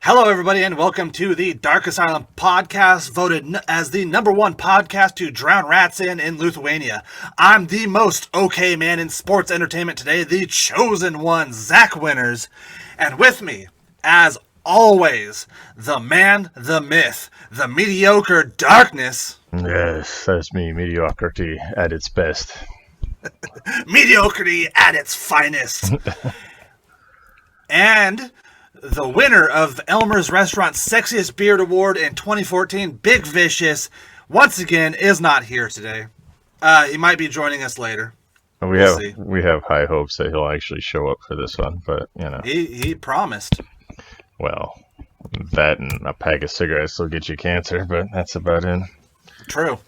Hello, everybody, and welcome to the Dark Asylum Podcast, voted as the #1 podcast to drown rats in Lithuania. I'm the most okay man in sports entertainment today, the chosen one, Zach Winters. And with me, as always, the man, the myth, the mediocre darkness. Yes, that's me, mediocrity at its best. Mediocrity at its finest. And the winner of Elmer's Restaurant's Sexiest Beard Award in 2014, Big Vicious, once again is not here today. He might be joining us later. We have high hopes that he'll actually show up for this one, but you know. He promised. Well, that and a pack of cigarettes will get you cancer, but that's about it. True.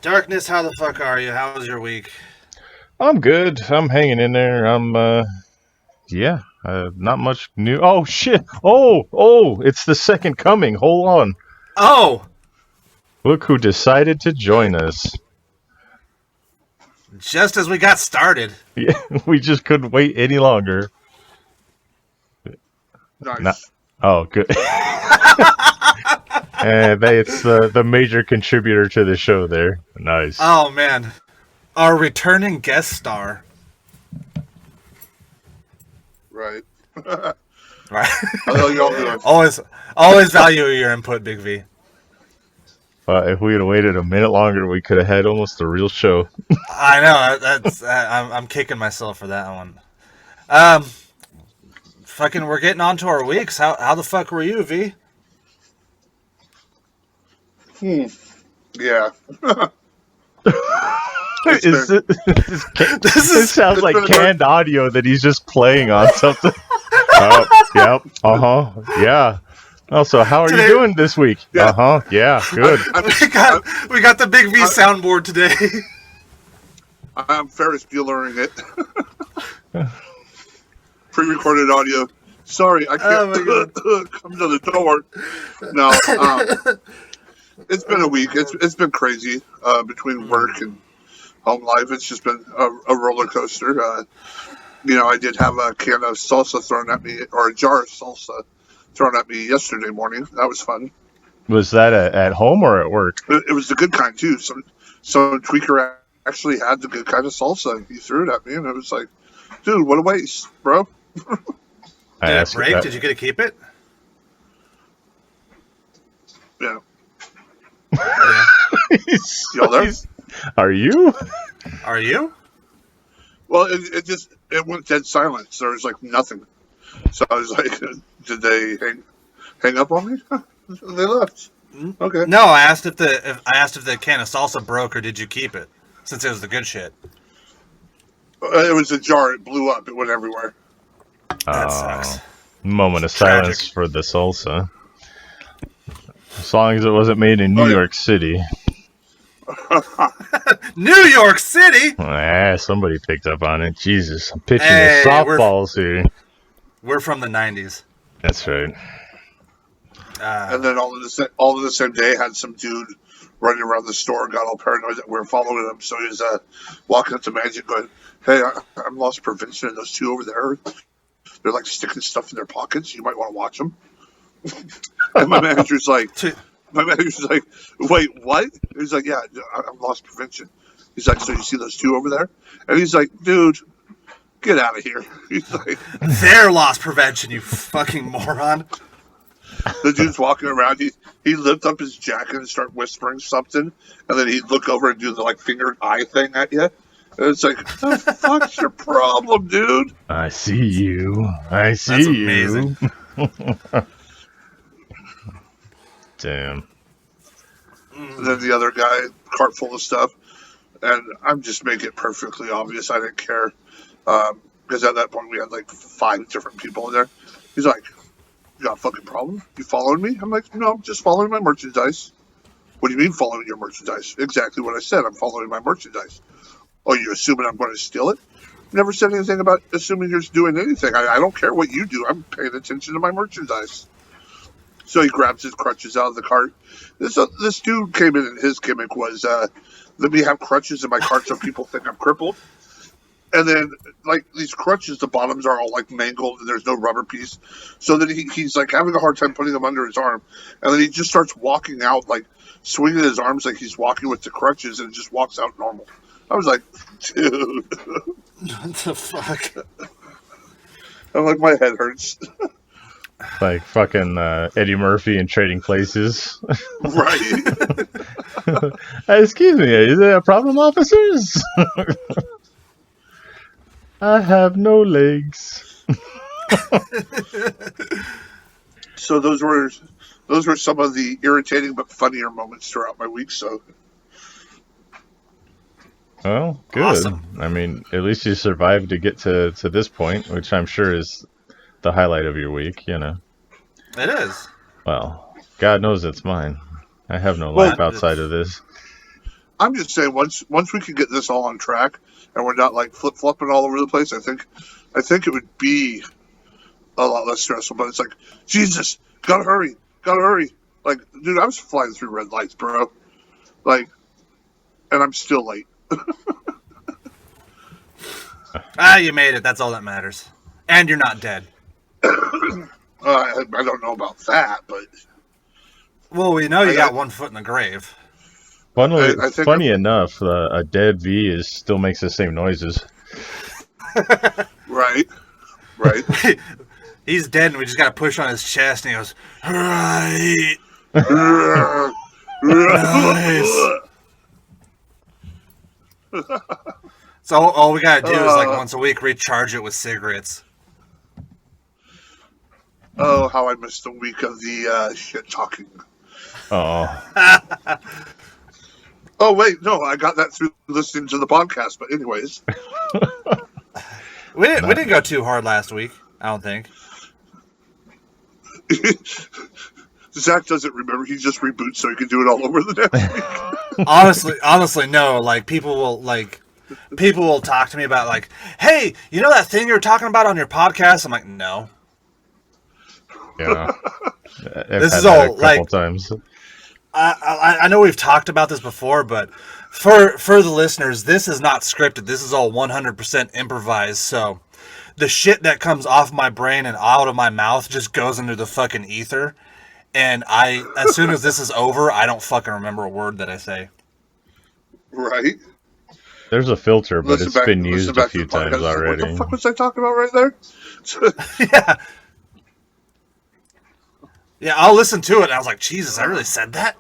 Darkness, how the fuck are you? How was your week? I'm good. I'm hanging in there. Not much new. Oh, shit. Oh, it's the second coming. Hold on. Oh! Look who decided to join us. Just as we got started. Yeah, we just couldn't wait any longer. Nice. Oh, good. And it's the major contributor to the show there. Nice. Oh, man. Our returning guest star. Right. Right. How y'all doing? Always value your input, Big V. If we had waited a minute longer, we could have had almost a real show. I know. I'm kicking myself for that one. Fucking, we're getting on to our weeks. How the fuck were you, V? Yeah. This sounds like canned audio that he's just playing on something. Yep. Yeah. Also, how are you doing this week? Yeah. Yeah. Good. We got the Big V soundboard today. I'm Ferris Buellering it. Pre-recorded audio. Sorry, I can't come to the door. No. It's been a week. It's been crazy between work and home life. It's just been a roller coaster. I did have a can of salsa thrown at me, or a jar of salsa thrown at me yesterday morning. That was fun. Was that at home or at work? It was the good kind, too. Some tweaker actually had the good kind of salsa, and he threw it at me, and it was like, dude, what a waste, bro. Did it break? Did you get to keep it? Yeah. Yeah. Y'all there? Are you? Are you? Well, it went dead silent. There was like nothing. So I was like, did they hang up on me? They left. Okay. No, I asked if the can of salsa broke, or did you keep it? Since it was the good shit. It was a jar. It blew up. It went everywhere. That sucks. Moment of silence for the salsa. As long as it wasn't made in New York City. New York City? Somebody picked up on it. Jesus, I'm pitching the softballs here. We're from the 90s. That's right. And then all of the same day, had some dude running around the store, got all paranoid that we were following him. So he was walking up to Magic going, hey, I'm lost prevention, and those two over there, they're like sticking stuff in their pockets. You might want to watch them. And my manager's like, wait, what? He's like, yeah, I'm loss prevention. He's like, so you see those two over there? And he's like, dude, get out of here. He's like, they're loss prevention, you fucking moron. The dude's walking around. He'd lift up his jacket and start whispering something, and then he'd look over and do the like fingered eye thing at you. And it's like, what the fuck's your problem, dude? I see you. That's amazing. Damn. And then the other guy, cart full of stuff. And I'm just making it perfectly obvious. I didn't care. Because at that point, we had like 5 different people in there. He's like, you got a fucking problem? You following me? I'm like, no, I'm just following my merchandise. What do you mean following your merchandise? Exactly what I said. I'm following my merchandise. Oh, you assuming I'm going to steal it? Never said anything about assuming you're doing anything. I don't care what you do. I'm paying attention to my merchandise. So he grabs his crutches out of the cart. This dude came in, and his gimmick was, let me have crutches in my cart so people think I'm crippled. And then, like, these crutches, the bottoms are all, like, mangled and there's no rubber piece. So then he's, like, having a hard time putting them under his arm. And then he just starts walking out, like, swinging his arms like he's walking with the crutches and just walks out normal. I was like, dude. What the fuck? I'm like, my head hurts. Like fucking Eddie Murphy in Trading Places. Right. Excuse me, is there a problem, officers? I have no legs. So those were some of the irritating but funnier moments throughout my week. So, Well, good. Awesome. I mean, at least you survived to get to this point, which I'm sure is the highlight of your week, you know. It is. Well, God knows it's mine. I have no life outside of this. I'm just saying, once we can get this all on track and we're not like flip flopping all over the place, I think it would be a lot less stressful. But it's like, Jesus, gotta hurry. Like, dude, I was flying through red lights, bro. Like, and I'm still late. You made it. That's all that matters. And you're not dead. I don't know about that, but Well, we know you got 1 foot in the grave. Funny enough, a dead V still makes the same noises. right. He's dead, and we just got to push on his chest, and he goes, right. Nice. So all we got to do is, like, once a week, recharge it with cigarettes. Oh, how I missed the week of the shit talking. Oh. Oh, wait, no, I got that through listening to the podcast, but anyways. We didn't go too hard last week, I don't think. Zach doesn't remember. He just reboots so he can do it all over the next week. honestly, no. Like, people will talk to me about, like, hey, you know that thing you were talking about on your podcast? I'm like, no. Yeah. This is all, like, times. I know we've talked about this before, but for the listeners, this is not scripted. This is all 100% improvised. So the shit that comes off my brain and out of my mouth just goes into the fucking ether. And as soon as this is over, I don't fucking remember a word that I say. Right. There's a filter, but it's been used a few times already. What the fuck was I talking about right there? Yeah. Yeah, I'll listen to it, and I was like, Jesus, I really said that?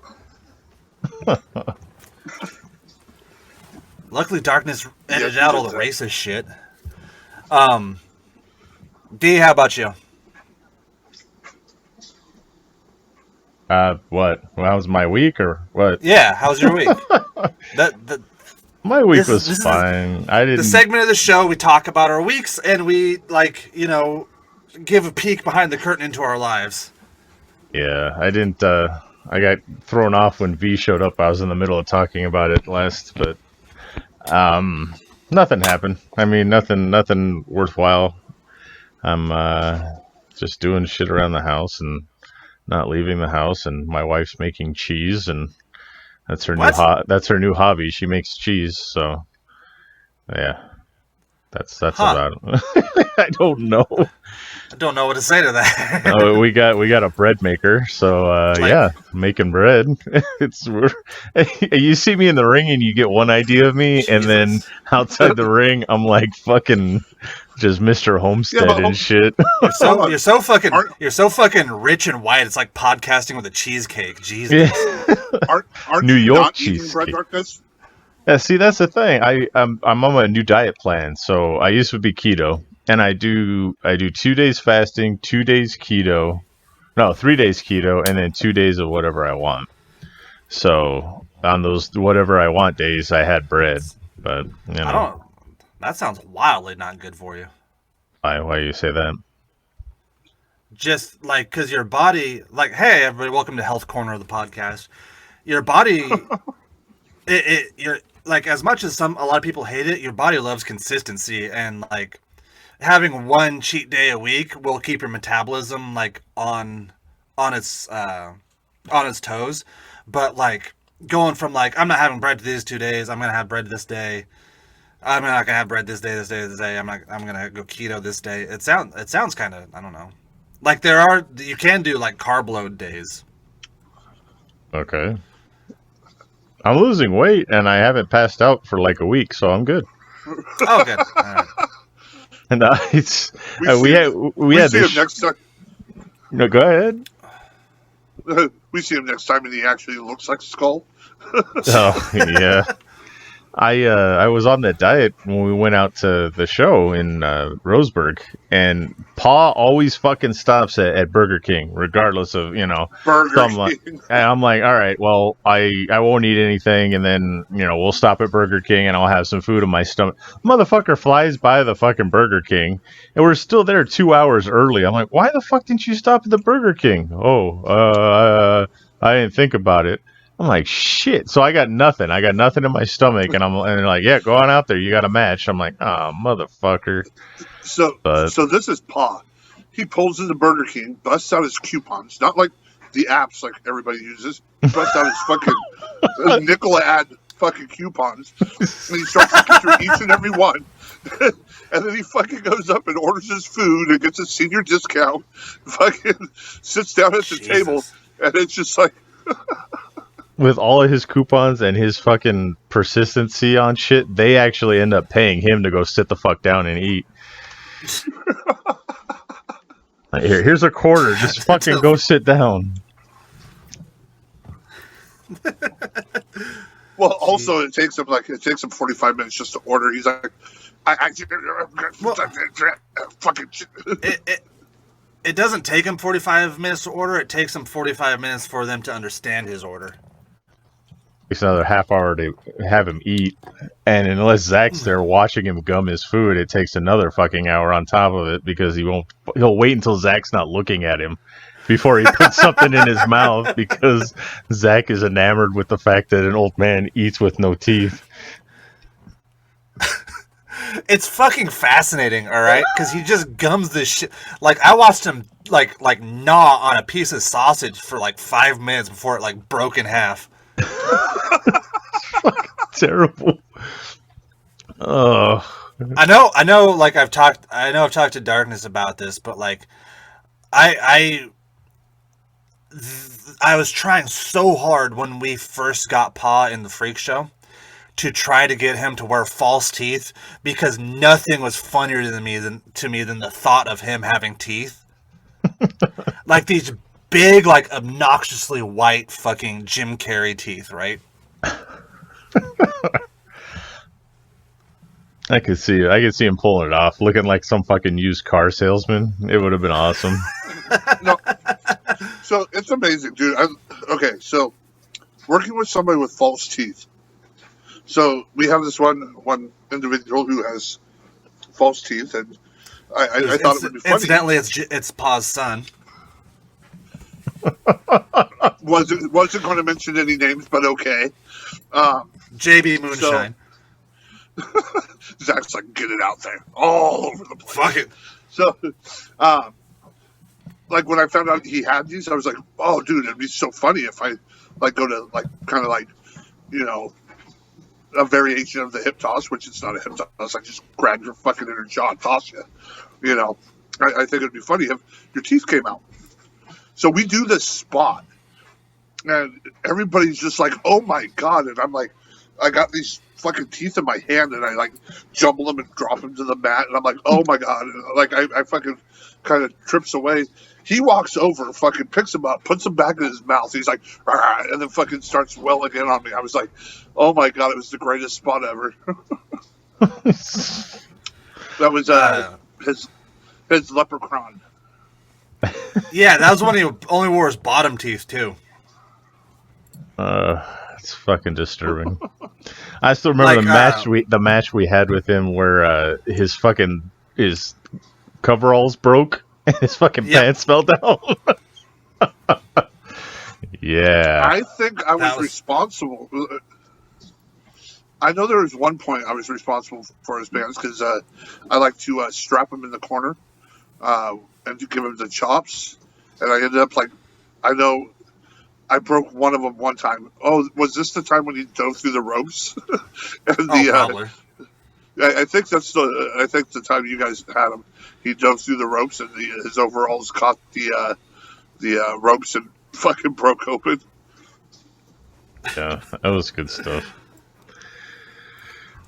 Luckily, Darkness edited out all the racist shit. D, how about you? What? Well, how was my week, or what? Yeah, how's your week? My week was fine. I didn't. The segment of the show, we talk about our weeks, and we, give a peek behind the curtain into our lives. Yeah, I didn't. I got thrown off when V showed up. I was in the middle of talking about it last, but nothing happened. I mean, nothing worthwhile. I'm just doing shit around the house and not leaving the house. And my wife's making cheese, and that's her that's her new hobby. She makes cheese, so yeah, that's about it. I don't know. I don't know what to say to that. We got a bread maker, so yeah, making bread. You see me in the ring and you get one idea of me, Jesus. And then outside the ring, I'm like fucking just Mr. Homestead and shit. You're so fucking rich and white. It's like podcasting with a cheesecake. Jesus. Yeah. Aren't New you York not cheesecake. Bread Darkness? Yeah, see, that's the thing. I'm on a new diet plan. So I used to be keto. And I do 2 days fasting, 2 days keto, no, 3 days keto, and then 2 days of whatever I want. So on those whatever I want days, I had bread, but you know. That sounds wildly not good for you. Why do you say that? Just like, because your body, like, hey everybody, welcome to Health Corner of the podcast. Your body, you're like, as much as a lot of people hate it, your body loves consistency, and like, having one cheat day a week will keep your metabolism like on its toes. But like going from like, I'm not having bread these 2 days, I'm gonna have bread this day. I'm not gonna have bread this day. I'm gonna go keto this day. It sounds kind of, I don't know. Like you can do like carb load days. Okay. I'm losing weight and I haven't passed out for like a week, so I'm good. Oh, good. All right. And it's we had see this. him next time. No, go ahead. We see him next time, and he actually looks like a skull. Oh yeah. I was on that diet when we went out to the show in Roseburg, and Pa always fucking stops at Burger King, regardless of Burger King. And I'm like, all right, well, I won't eat anything, and then we'll stop at Burger King, and I'll have some food in my stomach. Motherfucker flies by the fucking Burger King, and we're still there 2 hours early. I'm like, why the fuck didn't you stop at the Burger King? I didn't think about it. I'm like, shit. So I got nothing. In my stomach, and they're like, yeah, go on out there. You got a match. I'm like, oh, motherfucker. So this is Pa. He pulls into Burger King, busts out his coupons, not like the apps like everybody uses. He busts out his fucking nickel ad fucking coupons, and he starts looking through each and every one. And then he fucking goes up and orders his food and gets a senior discount. Fucking sits down at the table, and it's just like. With all of his coupons and his fucking persistency on shit, they actually end up paying him to go sit the fuck down and eat. Here's a quarter. Just fucking go sit down. Well, also it takes him 45 minutes just to order. He's like, fucking shit. It doesn't take him 45 minutes to order. It takes him 45 minutes for them to understand his order. It's another half hour to have him eat, and unless Zach's there watching him gum his food, it takes another fucking hour on top of it because he'll wait until Zach's not looking at him before he puts something in his mouth because Zach is enamored with the fact that an old man eats with no teeth. It's fucking fascinating, all right? Because he just gums this shit. Like, I watched him like gnaw on a piece of sausage for like 5 minutes before it like broke in half. Terrible. Oh, I know. Like I've talked to Darkness about this, but like, I was trying so hard when we first got Pa in the Freak Show to try to get him to wear false teeth because nothing was funnier to me than the thought of him having teeth, like these big, like obnoxiously white fucking Jim Carrey teeth, right? I could see him pulling it off, looking like some fucking used car salesman. It would have been awesome. No, so it's amazing, dude. So working with somebody with false teeth. So we have this one individual who has false teeth, and I thought it would be funny. Incidentally, it's Pa's son. Wasn't going to mention any names, but okay. JB Moonshine. Zach's like, get it out there, all over the place. Fuck it. So, like when I found out he had these, I was like, oh, dude, it'd be so funny if I like go to like kind of like, a variation of the hip toss, which it's not a hip toss. I just grab your fucking inner jaw and toss you. I think it'd be funny if your teeth came out. So we do this spot, and everybody's just like, oh my God. And I'm like, I got these fucking teeth in my hand, and I like jumble them and drop them to the mat. And I'm like, oh my God. And, like, I fucking kind of trips away. He walks over, fucking picks them up, puts them back in his mouth. He's like, "Argh," and then fucking starts welling in on me. I was like, oh my God, it was the greatest spot ever. That was his leprechaun. Yeah, that was when he only wore his bottom teeth too. It's fucking disturbing. I still remember the match we had with him where his coveralls broke and his fucking pants fell down. Yeah. I think I was responsible. I know there was one point I was responsible for his pants because I like to strap him in the corner and to give him the chops. And I ended up I broke one of them one time. Oh, was this the time when he dove through the ropes? And I think that's the. I think the time you guys had him, he dove through the ropes and his overalls caught the ropes and fucking broke open. Yeah, that was good stuff.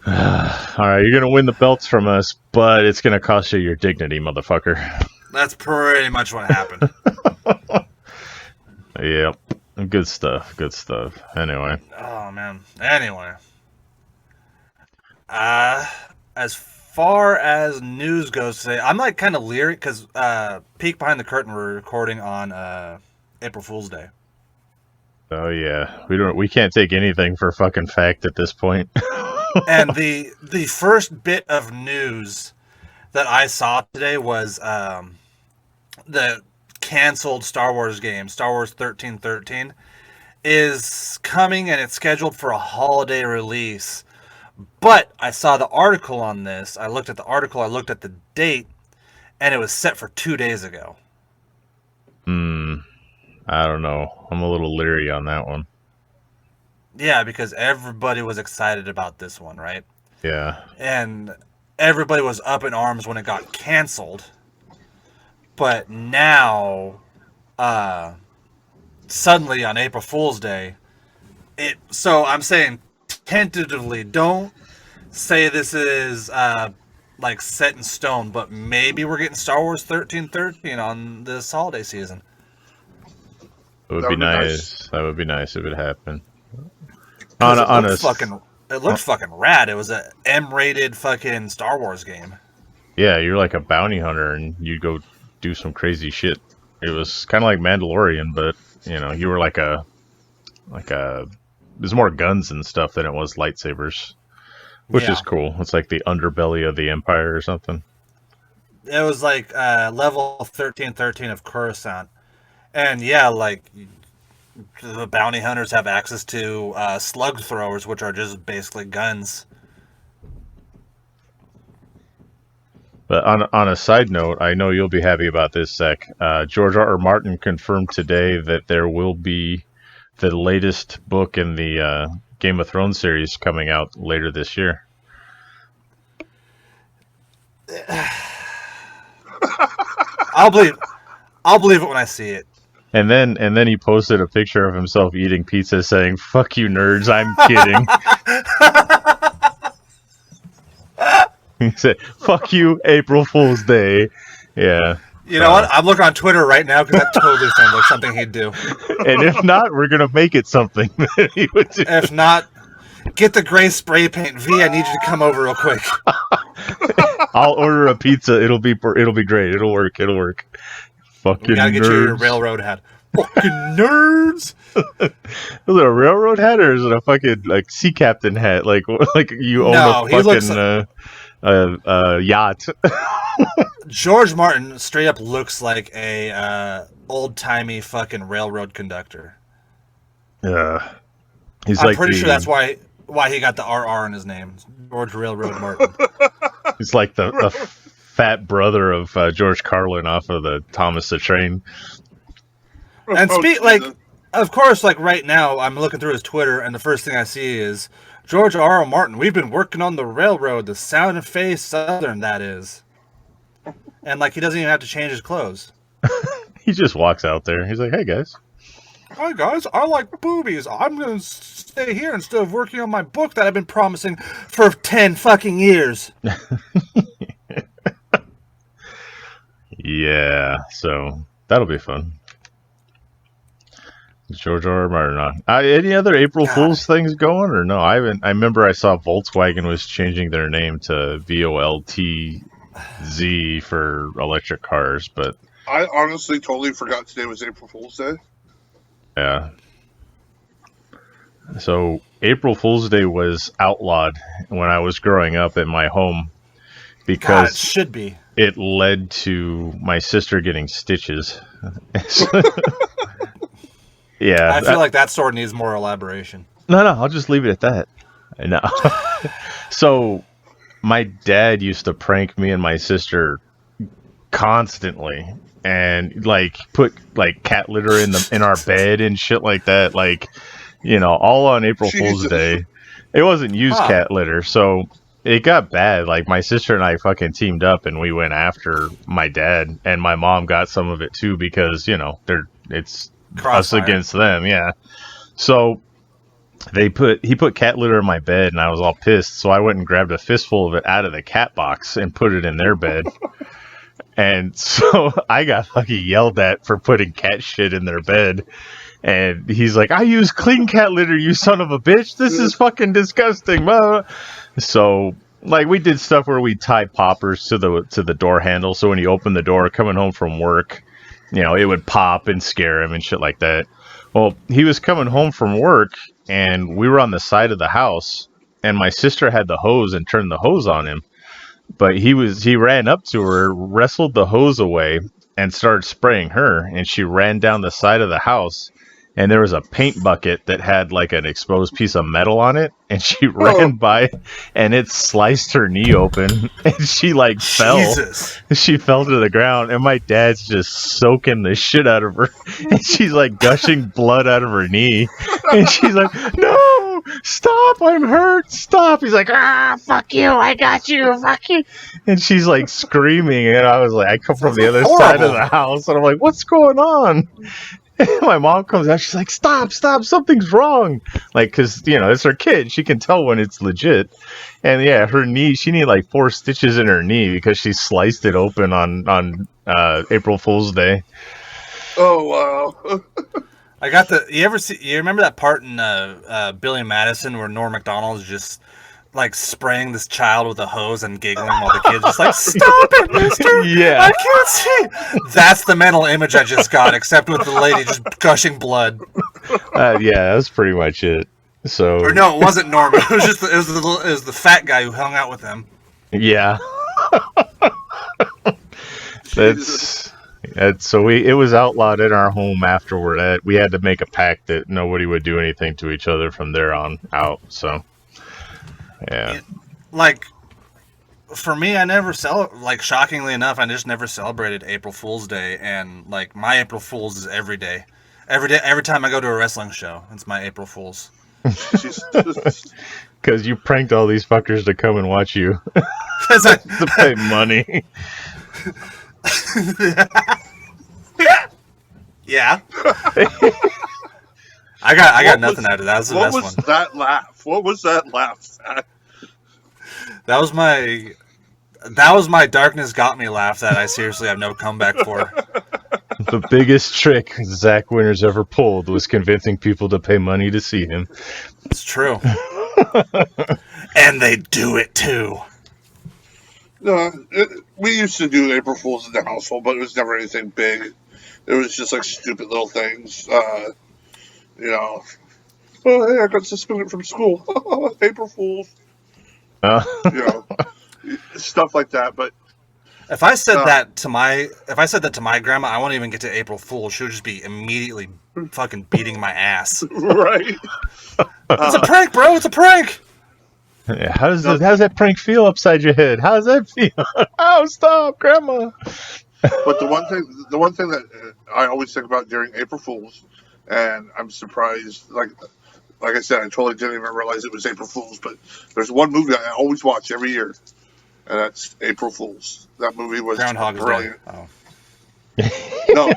All right, you're gonna win the belts from us, but it's gonna cost you your dignity, motherfucker. That's pretty much what happened. Yep, good stuff. Good stuff. Anyway. Oh man. Anyway. As far as news goes today, I'm like kind of leery because peek behind the curtain. We're recording on April Fool's Day. Oh yeah, we can't take anything for fucking fact at this point. And the first bit of news that I saw today was the canceled Star Wars game, Star Wars 1313, is coming and it's scheduled for a holiday release. But I saw the article on this. I looked at the article, I looked at the date, and it was set for 2 days ago. I don't know. I'm a little leery on that one. Yeah, because everybody was excited about this one, right? Yeah. And everybody was up in arms when it got canceled. But now, suddenly on April Fool's Day, so I'm saying tentatively, don't say this is like set in stone, but maybe we're getting Star Wars 1313 on this holiday season. It would be nice. That would be nice if it happened. It looked fucking rad. It was a M-rated fucking Star Wars game. Yeah, you're like a bounty hunter and you go do some crazy shit. It was kind of like Mandalorian, but you were like there's more guns and stuff than it was lightsabers, which is cool. It's like the underbelly of the Empire or something. It was like level 1313 of Coruscant. And yeah, like the bounty hunters have access to slug throwers, which are just basically guns. But on a side note, I know you'll be happy about this, Zach. George R.R. Martin confirmed today that there will be the latest book in the Game of Thrones series coming out later this year. I'll believe it when I see it. And then he posted a picture of himself eating pizza saying, "Fuck you nerds, I'm kidding." He said, "Fuck you, April Fool's Day." Yeah. You know what? I'm looking on Twitter right now because that totally sounds like something he'd do. And if not, we're going to make it something that he would do. If not, get the gray spray paint. V, I need you to come over real quick. I'll order a pizza. It'll be great. It'll work. Fucking you gotta get nerds. your railroad hat. Fucking nerds. Is it a railroad hat or is it a fucking like sea captain hat? Like you own a fucking yacht. George Martin straight up looks like a old timey fucking railroad conductor. Yeah, I'm pretty sure that's why he got the RR in his name, George Railroad Martin. He's like the fat brother of George Carlin off of the Thomas the Train. And of course, like right now, I'm looking through his Twitter, and the first thing I see is George R.R. Martin. We've been working on the railroad, the Sound and Face Southern, that is. And like he doesn't even have to change his clothes. He just walks out there. He's like, "Hey guys, hi guys, I like boobies. I'm gonna stay here instead of working on my book that I've been promising for 10 fucking years." Yeah, so that'll be fun. George R.R. Martin on. Any other April Fool's things going or no? I haven't. I remember I saw Volkswagen was changing their name to VOLTZ for electric cars, but I honestly totally forgot today was April Fool's Day. Yeah. So April Fool's Day was outlawed when I was growing up at my home because it should be. It led to my sister getting stitches. Yeah. I feel like that story needs more elaboration. No, I'll just leave it at that. No. So my dad used to prank me and my sister constantly and like put like cat litter in our bed and shit like that, like, all on April Fool's Day. It wasn't used cat litter. So it got bad. Like, my sister and I fucking teamed up and we went after my dad, and my mom got some of it too because, it's Crossfire. us against them, yeah. So he put cat litter in my bed, and I was all pissed. So I went and grabbed a fistful of it out of the cat box and put it in their bed. And so I got fucking yelled at for putting cat shit in their bed. And he's like, "I use clean cat litter, you son of a bitch. This is fucking disgusting." So, like, we did stuff where we tied poppers to the door handle. So when he opened the door coming home from work, it would pop and scare him and shit like that. Well, he was coming home from work, and we were on the side of the house, and my sister had the hose and turned the hose on him. But he ran up to her, wrestled the hose away, and started spraying her, and she ran down the side of the house, and there was a paint bucket that had like an exposed piece of metal on it, and she ran by, and it sliced her knee open, and she like fell. Jesus. She fell to the ground, and my dad's just soaking the shit out of her, and she's like gushing blood out of her knee, and she's like, "No, stop, I'm hurt, stop." He's like, "Fuck you, I got you, fuck you." And she's like screaming, and I was like, I come from the other side of the house, and I'm like, "What's going on?" My mom comes out, she's like, stop, something's wrong. Like, because, it's her kid. She can tell when it's legit. And, yeah, her knee, she needed like 4 stitches in her knee because she sliced it open on April Fool's Day. Oh, wow. I got you remember that part in Billy Madison where Norm Macdonald's just like spraying this child with a hose and giggling while the kid's just like, "Stop it, mister! Yeah. I can't see." That's the mental image I just got, except with the lady just gushing blood. Yeah, that's pretty much it. So, or no, it wasn't Norm. It was the fat guy who hung out with him. Yeah. So it was outlawed in our home afterward. We had to make a pact that nobody would do anything to each other from there on out. So, yeah. Like, for me, I never shockingly enough, I just never celebrated April Fool's Day, and like my April Fool's is every day. Every time I go to a wrestling show, it's my April Fool's. Because you pranked all these fuckers to come and watch you to pay money. Yeah. I got nothing out of that. That was the best one. What was that laugh? What was that laugh, Zach? That was my darkness got me laugh that I seriously have no comeback for. The biggest trick Zach Winters ever pulled was convincing people to pay money to see him. It's true. And they do it too. No, we used to do April Fools in the household, but it was never anything big. It was just like stupid little things. Oh, hey, I got suspended from school. April Fools. Stuff like that. But if I said that to my grandma, I won't even get to April Fool. She would just be immediately fucking beating my ass. Right. It's a prank, bro. It's a prank. Yeah, how does that prank feel upside your head? How does that feel? Oh, stop, Grandma. But the one thing that I always think about during April Fools, and I'm surprised, like I said, I totally didn't even realize it was April Fools, but there's one movie I always watch every year, and that's April Fools. That movie was brilliant. Oh. No,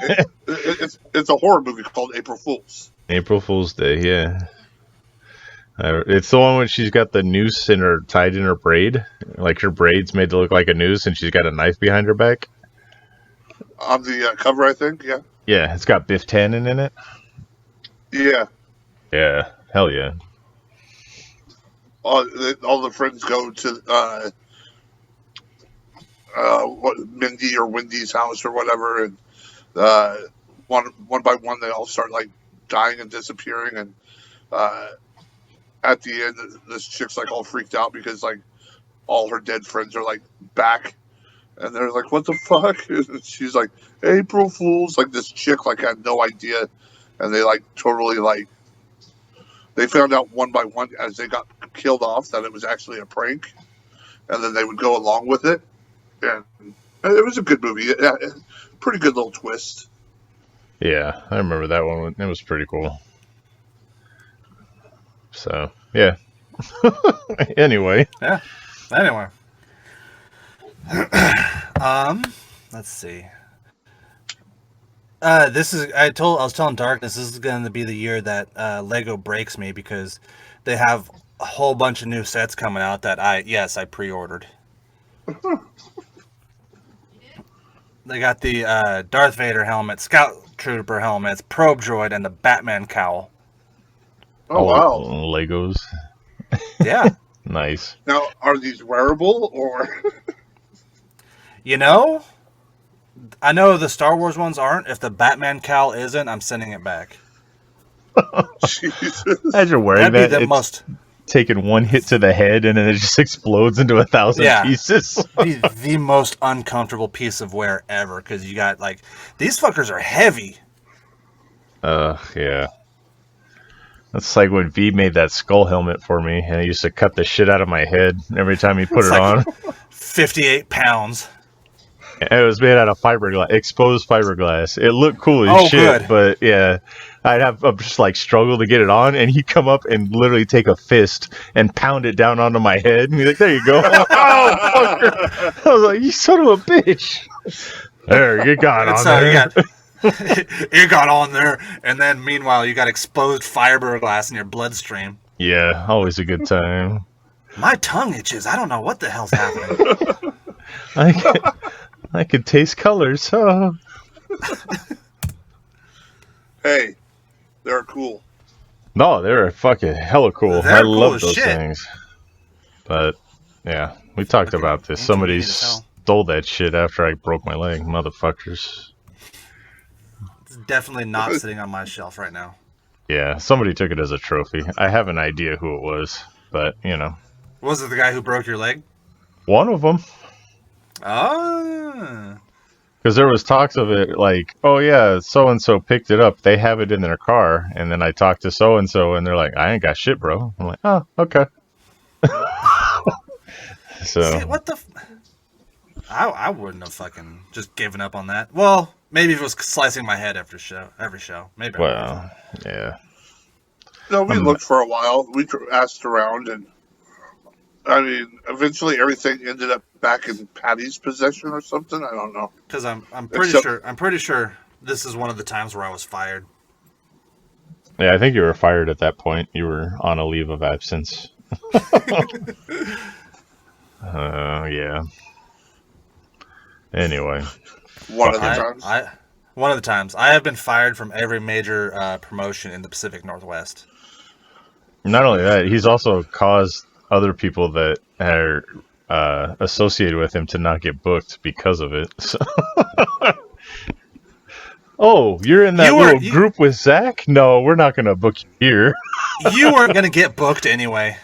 it's a horror movie called April Fools. April Fool's Day, yeah. It's the one when she's got the noose tied in her braid. Like her braid's made to look like a noose, and she's got a knife behind her back. On the cover, I think, yeah. Yeah, it's got Biff Tannen in it. Yeah. Yeah, hell yeah. All the friends go to Mindy or Wendy's house or whatever, and one by one they all start like dying and disappearing, and at the end this chick's like all freaked out because like all her dead friends are like back, and they're like, "What the fuck?" And she's like, "April Fools!" Like this chick like had no idea, and they like totally like they found out one by one as they got killed off that it was actually a prank, and then they would go along with it, and it was a good movie. Pretty good little twist. Yeah, I remember that one. It was pretty cool. So, yeah. Anyway. Yeah. Anyway. Let's see. I was telling Darkness this is going to be the year that Lego breaks me because they have a whole bunch of new sets coming out that I pre-ordered. They got the Darth Vader helmet, Scout Trooper helmets, Probe Droid, and the Batman cowl. Oh, wow. Legos. Yeah. Nice. Now, are these wearable or? You know, I know the Star Wars ones aren't. If the Batman cowl isn't, I'm sending it back. Jesus. As you're wearing That'd that, be the most taking one hit to the head and then it just explodes into 1,000 pieces. the most uncomfortable piece of wear ever because you got like these fuckers are heavy. Yeah. That's like when V made that skull helmet for me, and he used to cut the shit out of my head every time he put it on. 58 pounds. It was made out of fiberglass, exposed fiberglass. It looked cool as shit, good. But yeah, I'd just like struggle to get it on, and he'd come up and literally take a fist and pound it down onto my head, and he's like, "There you go." Oh, fucker. I was like, "You son of a bitch!" There, you got on there. You got on there, and then meanwhile you got exposed fiberglass in your bloodstream. Yeah, always a good time. My tongue itches. I don't know what the hell's happening. I could taste colors. Oh. Hey, they're cool. No, they're fucking hella cool. They're I cool love as those shit. Things. But yeah, we talked about this. Somebody stole that shit after I broke my leg, motherfuckers. It's definitely not sitting on my shelf right now. Yeah, somebody took it as a trophy. I have an idea who it was, but you know. Was it the guy who broke your leg? One of them. Ah. Because there was talks of it like, oh yeah, so-and-so picked it up. They have it in their car. And then I talked to so-and-so and they're like, I ain't got shit, bro. I'm like, oh, okay. So. See, what the... I wouldn't have fucking just given up on that. Well, maybe if it was slicing my head every show. Maybe. Well, yeah. No, we looked for a while. We asked around, and I mean, eventually everything ended up back in Patty's possession or something. I don't know. Because I'm pretty sure this is one of the times where I was fired. Yeah, I think you were fired at that point. You were on a leave of absence. Yeah. Anyway. One of the times. I have been fired from every major promotion in the Pacific Northwest. Not only that, he's also caused other people that are associated with him to not get booked because of it. So. Oh, you're in that group with Zach? No, we're not going to book you here. You weren't going to get booked anyway.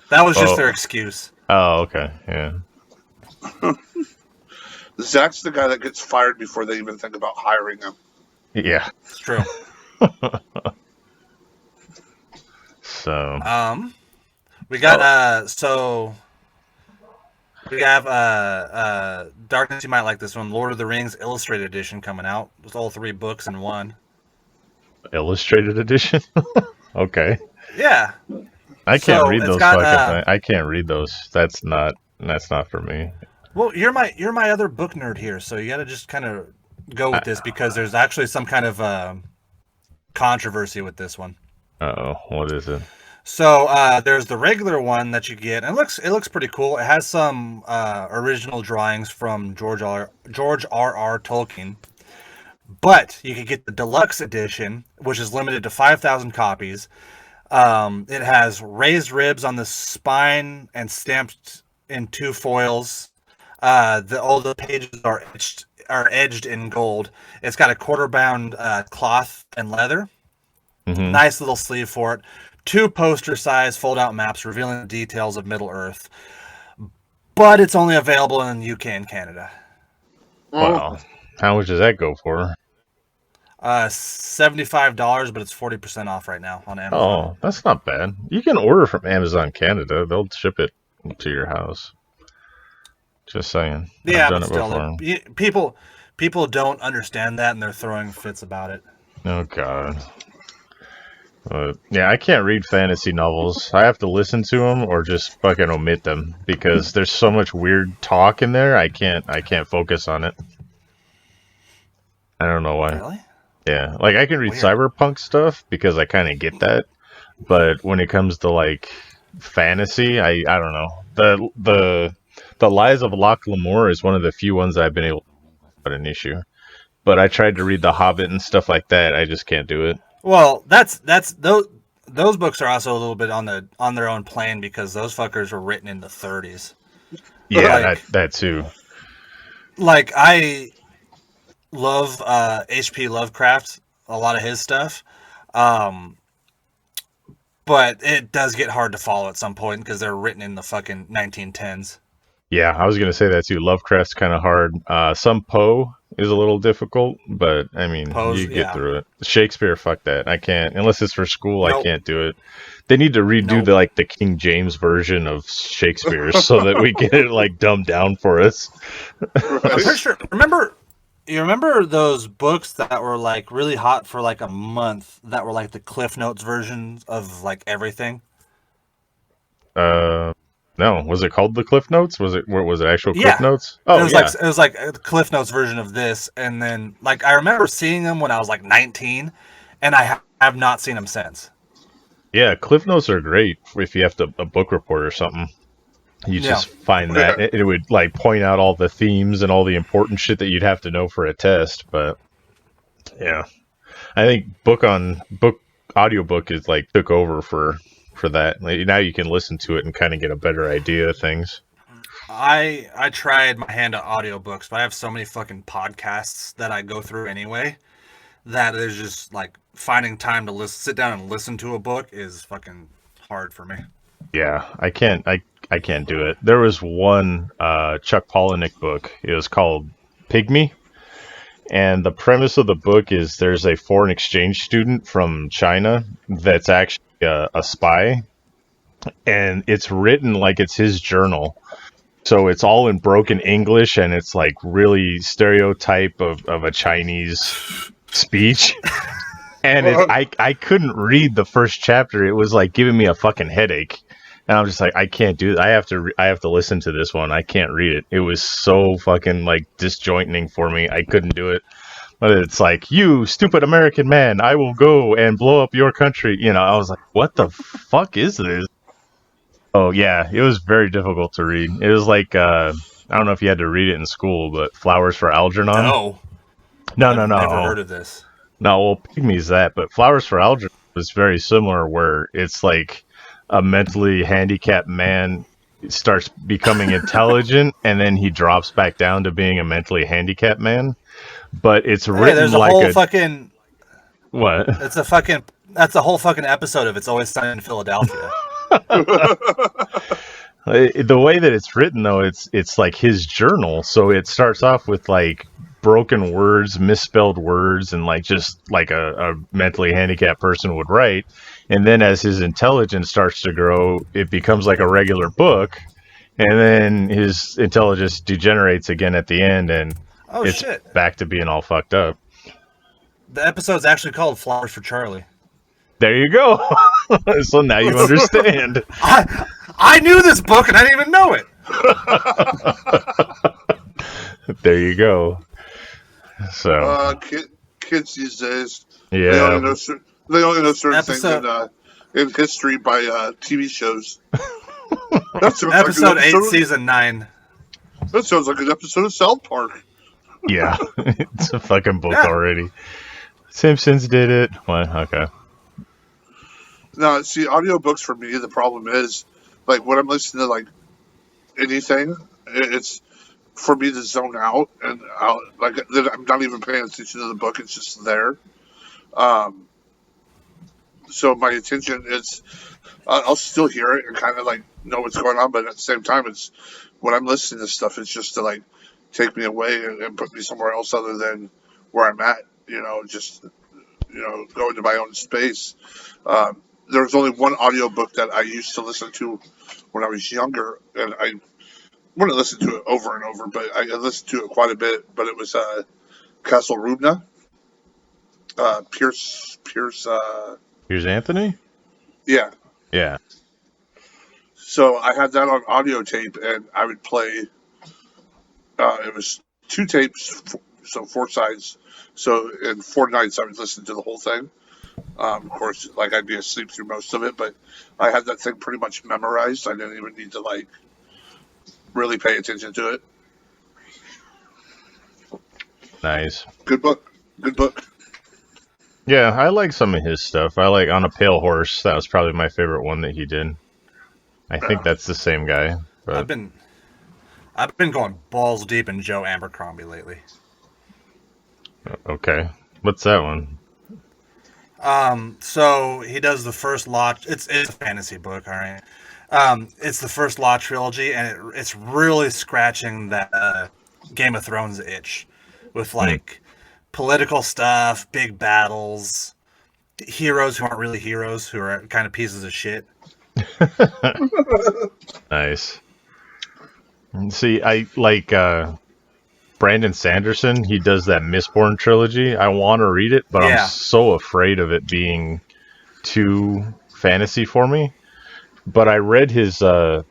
That was just their excuse. Oh, okay. Yeah. Zach's the guy that gets fired before they even think about hiring him. Yeah. It's true. So. We got, we have, Darkness, you might like this one, Lord of the Rings Illustrated Edition coming out. With all 3 books in one. Illustrated edition? Okay. Yeah. I can't read those fucking things. I can't read those. That's not for me. Well, you're my other book nerd here, so you got to just kind of go with this because there's actually some kind of controversy with this one. Uh-oh, what is it? So there's the regular one that you get, and it looks pretty cool. It has some original drawings from George R.R. Tolkien, but you can get the deluxe edition, which is limited to 5,000 copies. It has raised ribs on the spine and stamped in 2 foils. All the pages are edged in gold. It's got a quarter-bound cloth and leather. Mm-hmm. Nice little sleeve for it. 2 poster-size fold-out maps revealing the details of Middle-earth. But it's only available in the UK and Canada. Wow. How much does that go for? $75, but it's 40% off right now on Amazon. Oh, that's not bad. You can order from Amazon Canada. They'll ship it to your house. Just saying. Yeah, I've done but it still, people don't understand that, and they're throwing fits about it. Oh, God. Yeah, I can't read fantasy novels. I have to listen to them or just fucking omit them because there's so much weird talk in there. I can't focus on it. I don't know why. Really? Yeah, like I can read Weird. cyberpunk stuff because I kind of get that, but when it comes to like fantasy, I don't know. The Lies of Locke Lamore is one of the few ones I've been able to put an issue. But I tried to read The Hobbit and stuff like that. I just can't do it. Well, that's those books are also a little bit on their own plane because those fuckers were written in the 30s. Yeah, Like- that too. Like I love H.P. Lovecraft, a lot of his stuff, but it does get hard to follow at some point because they're written in the fucking 1910s. Yeah, I was gonna say that too. Lovecraft's kind of hard. Some Poe is a little difficult, but I mean, Poe's- you get yeah. through it. Shakespeare, fuck that. I can't unless it's for school. I Nope. can't do it. They need to redo Nope. the King James version of Shakespeare so that we get it like dumbed down for us. I'm pretty sure. You remember those books that were like really hot for like a month that were like the Cliff Notes versions of like everything? No, was it called the Cliff Notes? Was it actual Cliff Yeah. Notes? Oh, it was like a Cliff Notes version of this, and then like I remember seeing them when I was like 19, and I have not seen them since. yeah. Cliff Notes are great if you have a book report or something. You just find that it would like point out all the themes and all the important shit that you'd have to know for a test. But yeah, I think audiobook is like took over for that. Like, now you can listen to it and kind of get a better idea of things. I tried my hand at audiobooks, but I have so many fucking podcasts that I go through anyway that is just like finding time to sit down and listen to a book is fucking hard for me. Yeah, I can't do it. There was one Chuck Palahniuk book. It was called Pygmy. And the premise of the book is there's a foreign exchange student from China that's actually a spy. And it's written like it's his journal. So it's all in broken English and it's like really stereotype of a Chinese speech. And I couldn't read the first chapter. It was like giving me a fucking headache. And I'm just like, I can't do it. I have to listen to this one. I can't read it. It was so fucking like disjointing for me. I couldn't do it. But it's like, you stupid American man, I will go and blow up your country. You know, I was like, what the fuck is this? Oh yeah, it was very difficult to read. It was like, I don't know if you had to read it in school, but Flowers for Algernon. No. I've never heard of this. No, well, Pygmy's that, but Flowers for Algernon was very similar, where it's like a mentally handicapped man starts becoming intelligent, and then he drops back down to being a mentally handicapped man. But it's written there's a like whole fucking. What? That's a whole fucking episode of It's Always Sunny in Philadelphia. The way that it's written, though, it's like his journal. So it starts off with like broken words, misspelled words, and like just like a mentally handicapped person would write. And then as his intelligence starts to grow, it becomes like a regular book. And then his intelligence degenerates again at the end, and it's back to being all fucked up. The episode's actually called Flowers for Charlie. There you go. So now you understand. I knew this book and I didn't even know it. There you go. So kids these days, yeah, they only know certain things in history by TV shows. That's episode 8, season 9. That sounds like an episode of South Park. Yeah, it's a fucking book already. Simpsons did it. What? Okay. No, see, audiobooks for me, the problem is, like, when I'm listening to, like, anything, it's for me to zone out, and I'm not even paying attention to the book, it's just there. So my attention is, I'll still hear it and kind of, like, know what's going on, but at the same time, it's, when I'm listening to stuff, it's just to, like, take me away and put me somewhere else other than where I'm at, just, go into my own space. There was only one audiobook that I used to listen to when I was younger, and I wouldn't listen to it over and over, but I listened to it quite a bit. But it was Castle Rubna. Pierce Here's Anthony? Yeah. Yeah. So I had that on audio tape, and I would play. It was 2 tapes, so 4 sides. So in 4 nights, I would listen to the whole thing. Of course, like I'd be asleep through most of it, but I had that thing pretty much memorized. I didn't even need to like really pay attention to it. Nice. Good book. Good book. Yeah, I like some of his stuff. I like On a Pale Horse. That was probably my favorite one that he did. I think that's the same guy. But... I've been going balls deep in Joe Abercrombie lately. Okay. What's that one? So he does the first Law. It's a fantasy book, all right. It's the first Law trilogy, and it's really scratching that Game of Thrones itch with like political stuff, big battles, heroes who aren't really heroes, who are kind of pieces of shit. Nice. See, I like Brandon Sanderson. He does that Mistborn trilogy. I want to read it, but I'm so afraid of it being too fantasy for me. But I read his other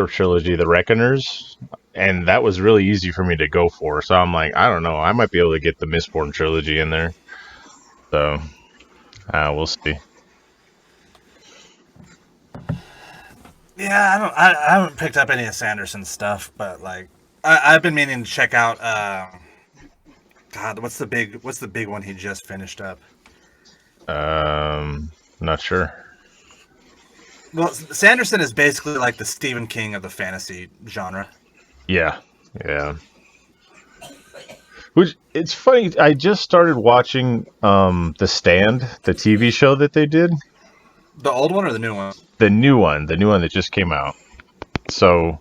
trilogy, The Reckoners, and that was really easy for me to go for. So I'm like, I don't know. I might be able to get the Mistborn trilogy in there. So we'll see. Yeah, I haven't picked up any of Sanderson's stuff, but like I've been meaning to check out. God, what's the big one he just finished up? Not sure. Well, Sanderson is basically like the Stephen King of the fantasy genre. Yeah. Which, it's funny, I just started watching The Stand, the TV show that they did. The old one or the new one? The new one that just came out. So,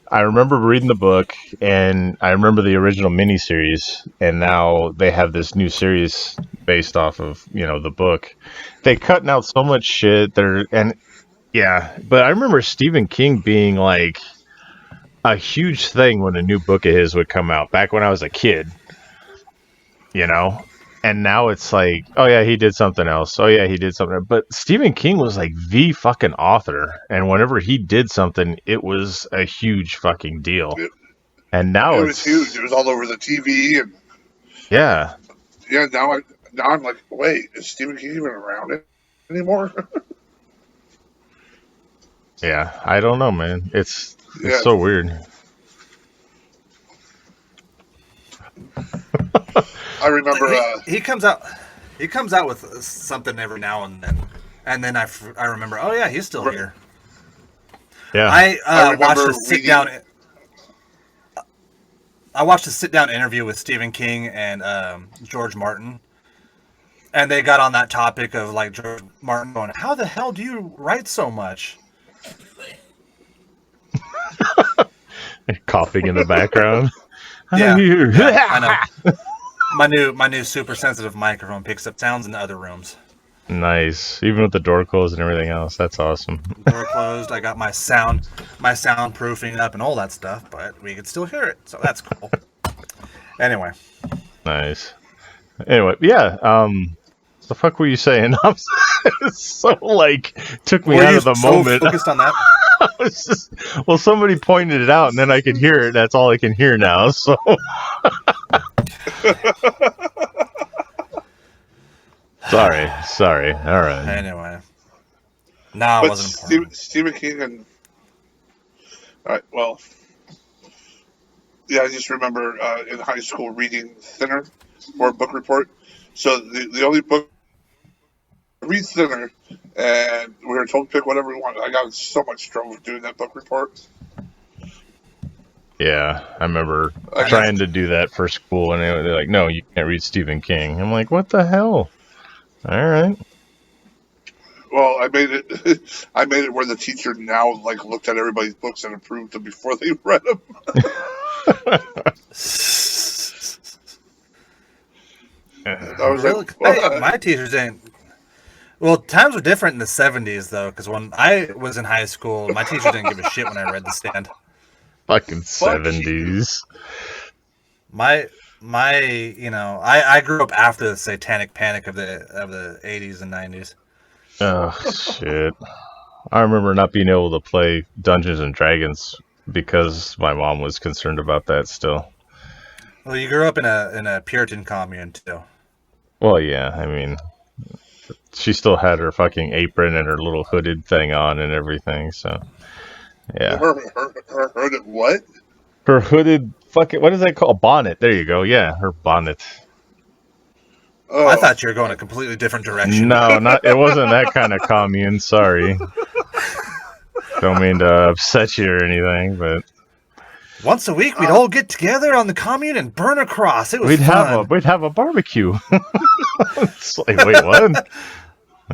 I remember reading the book, and I remember the original miniseries, and now they have this new series based off of, the book. They cutting out so much shit, but I remember Stephen King being like a huge thing when a new book of his would come out back when I was a kid, and now it's like, oh yeah, he did something else. Oh yeah, he did something. But Stephen King was like the fucking author, and whenever he did something, it was a huge fucking deal. And now it was huge. It was all over the TV, and yeah. Now I'm like, wait, is Stephen King even around anymore? Yeah, I don't know, man. It's so weird. I remember he comes out with something every now and then I remember, oh yeah, he's still here. Yeah, I watched a sit down. I watched a sit down interview with Stephen King and George Martin, and they got on that topic of like George Martin going, "How the hell do you write so much?" Coughing in the background. Yeah, I know. My new super sensitive microphone picks up sounds in the other rooms. Nice, even with the door closed and everything else. That's awesome. Door closed. I got my soundproofing up and all that stuff, but we could still hear it, so that's cool. Anyway. Nice. Anyway, yeah. The fuck were you saying? So like took me out of the moment. Focused on that. Well, somebody pointed it out, and then I could hear it. That's all I can hear now. So. Sorry. All right. Anyway. No, it wasn't important. Stephen King and... All right, well... Yeah, I just remember in high school reading Thinner for a book report. So the only book... Read Thinner, and we were told to pick whatever we wanted. I got in so much trouble doing that book report. Yeah, I remember trying to do that for school, and they're like, no, you can't read Stephen King. I'm like, what the hell? All right. Well, I made it where the teacher now like looked at everybody's books and approved them before they read them. I was really? like, my teachers didn't. Well, times were different in the 70s, though, because when I was in high school, my teacher didn't give a shit when I read The Stand. Fucking 70s. I grew up after the satanic panic of the 80s and 90s. Oh, shit. I remember not being able to play Dungeons and Dragons because my mom was concerned about that still. Well, you grew up in a Puritan commune too. Well, yeah, I mean, she still had her fucking apron and her little hooded thing on and everything, so yeah. Her what? Her hooded fucking, what is that called? Bonnet. There you go. Yeah, her bonnet. Oh, I thought you were going a completely different direction. No, it wasn't that kind of commune. Sorry. Don't mean to upset you or anything, but Once a week, we'd all get together on the commune and burn a cross. It was fun. we'd have a barbecue. It's like, wait, what?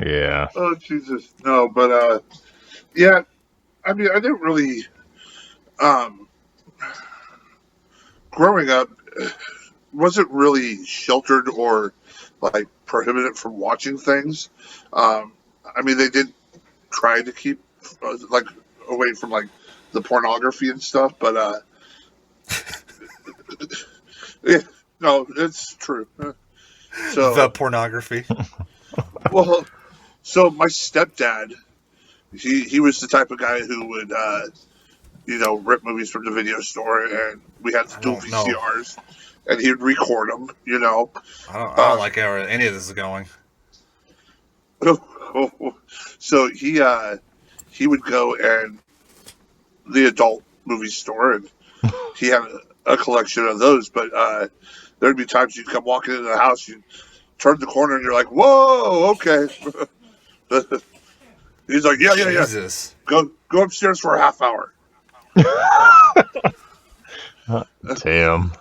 Yeah. Oh Jesus, no, but yeah. I mean, I didn't really. Growing up, wasn't really sheltered or like prohibited from watching things. I mean, they did try to keep like away from like the pornography and stuff, but yeah, no, it's true. So The pornography. well, so my stepdad, he was the type of guy who would rip movies from the video store, and we had dual VCRs, and he'd record them. I don't like how any of this is going. So he would go and the adult movie store, and he had a collection of those. But there'd be times you'd come walking into the house, you'd turn the corner, and you're like, "Whoa, okay." He's like, "Yeah. Jesus. Go upstairs for a half hour." Damn.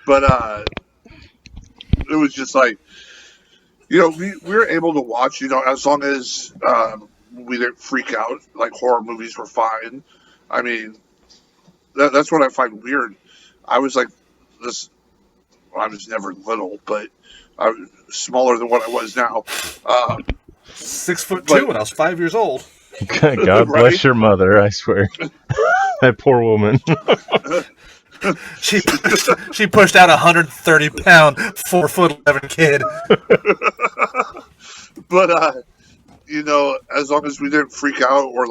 But it was just like, we were able to watch, as long as we didn't freak out. Like, horror movies were fine. I mean, that's what I find weird. I was like this. Well, I was never little, but I was smaller than what I was now. 6'2" when I was 5 years old. God bless Right? your mother, I swear. That poor woman. She pushed out 130-pound, 4'11" kid. But as long as we didn't freak out or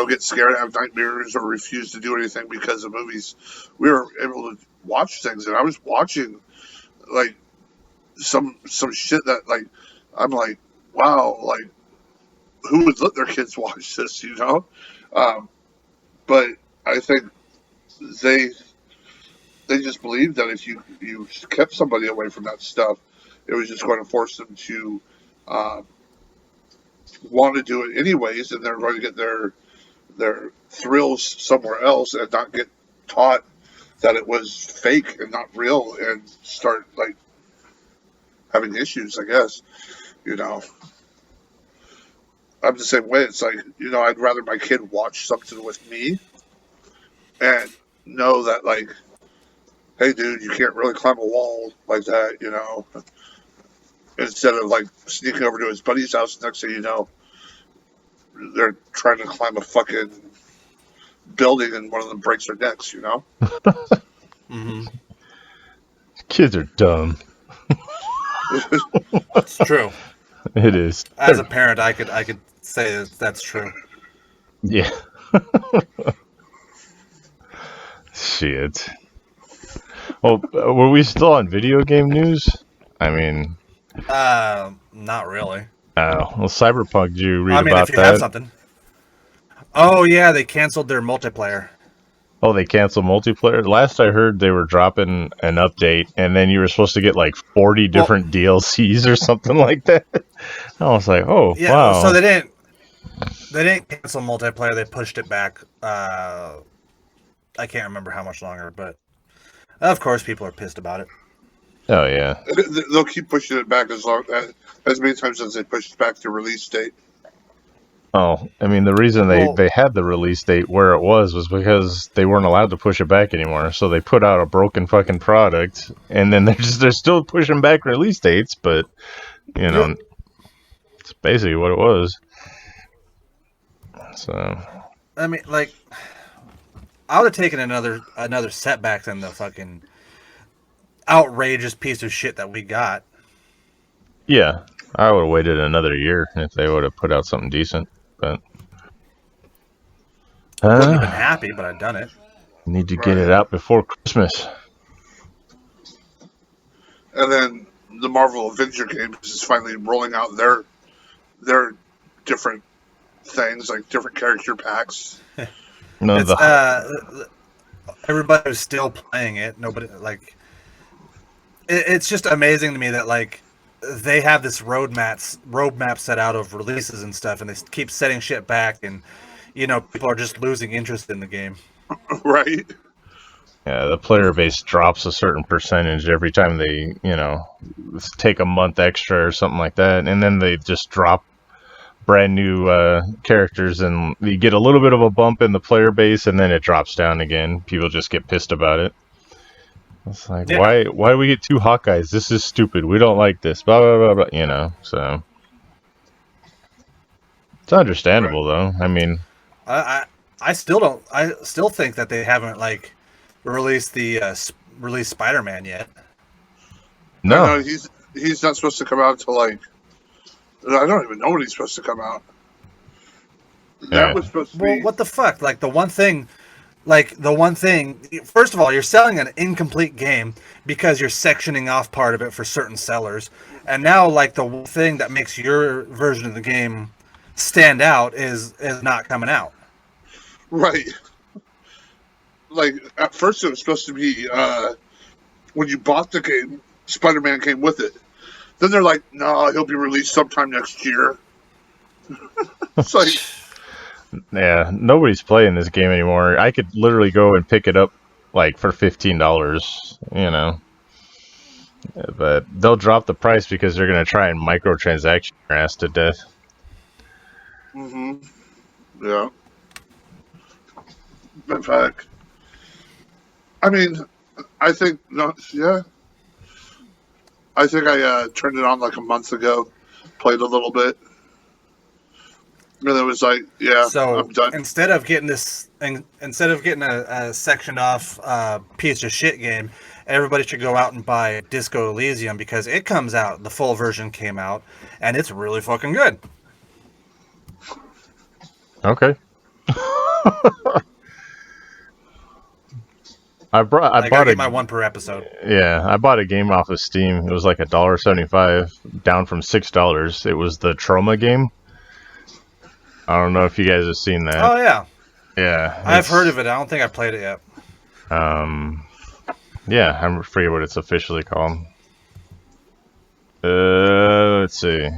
get scared, have nightmares, or refuse to do anything because of movies, we were able to watch things. And I was watching like some shit that I'm like, wow, who would let their kids watch this, But I think they just believed that if you kept somebody away from that stuff, it was just going to force them to want to do it anyways, and they're going to get their thrills somewhere else and not get taught that it was fake and not real, and start having issues, I guess. I'm the same way. It's like, I'd rather my kid watch something with me and know that, hey, dude, you can't really climb a wall like that, instead of sneaking over to his buddy's house. Next thing you know, they're trying to climb a fucking building and one of them breaks their necks, Mm-hmm. Kids are dumb. It's true. It is. As a parent, I could say that's true. Yeah. Shit. Well, were we still on video game news? I mean... Not really. Oh, well, Cyberpunk, did you read I mean, about if you that? have something. Oh, yeah, they canceled their multiplayer. Oh, they canceled multiplayer? Last I heard, they were dropping an update, and then you were supposed to get 40 different DLCs or something like that. I was like, oh, Yeah, wow. so they didn't cancel multiplayer. They pushed it back. I can't remember how much longer, but of course people are pissed about it. Oh, yeah. They'll keep pushing it back as many times as they push back the release date. Oh, I mean, the reason they had the release date where it was because they weren't allowed to push it back anymore. So they put out a broken fucking product, and then they're still pushing back release dates, but, it's basically what it was. So, I mean, I would have taken another setback than the fucking outrageous piece of shit that we got. yeah. I would have waited another year if they would have put out something decent. But Wouldn't have been happy, but I'd done it. need to get it out before Christmas. And then the Marvel Avenger games is finally rolling out their different things, like different character packs. No, Everybody was still playing it. Nobody it's just amazing to me that like they have this roadmap set out of releases and stuff, and they keep setting shit back, and people are just losing interest in the game. Right. Yeah, the player base drops a certain percentage every time they, take a month extra or something like that, and then they just drop brand new characters, and you get a little bit of a bump in the player base, and then it drops down again. People just get pissed about it. It's like, why do we get two Hawkeyes? This is stupid. We don't like this. Blah blah blah blah. So it's understandable, though. I mean, I still think that they haven't released Spider-Man yet. No, he's not supposed to come out until I don't even know when he's supposed to come out. That was supposed to be. Well, what the fuck? The one thing. First of all, you're selling an incomplete game because you're sectioning off part of it for certain sellers, and now the one thing that makes your version of the game stand out is not coming out. Right. At first it was supposed to be when you bought the game, Spider-Man came with it. Then they're like, no, he'll be released sometime next year. It's like... Yeah, nobody's playing this game anymore. I could literally go and pick it up for $15, But they'll drop the price because they're going to try and microtransaction your ass to death. Mm-hmm. Yeah. In fact, I mean, I think, yeah. I think I turned it on a month ago, played a little bit. And it was like, yeah, so I'm done. Instead of getting a sectioned off piece of shit game, everybody should go out and buy Disco Elysium because it comes out. The full version came out, and it's really fucking good. Okay. I bought get my one per episode. Yeah, I bought a game off of Steam. It was $1.75, down from $6. It was the Trauma game. I don't know if you guys have seen that. Oh yeah. Yeah. I've heard of it. I don't think I played it yet. Yeah, I forget what it's officially called. Let's see.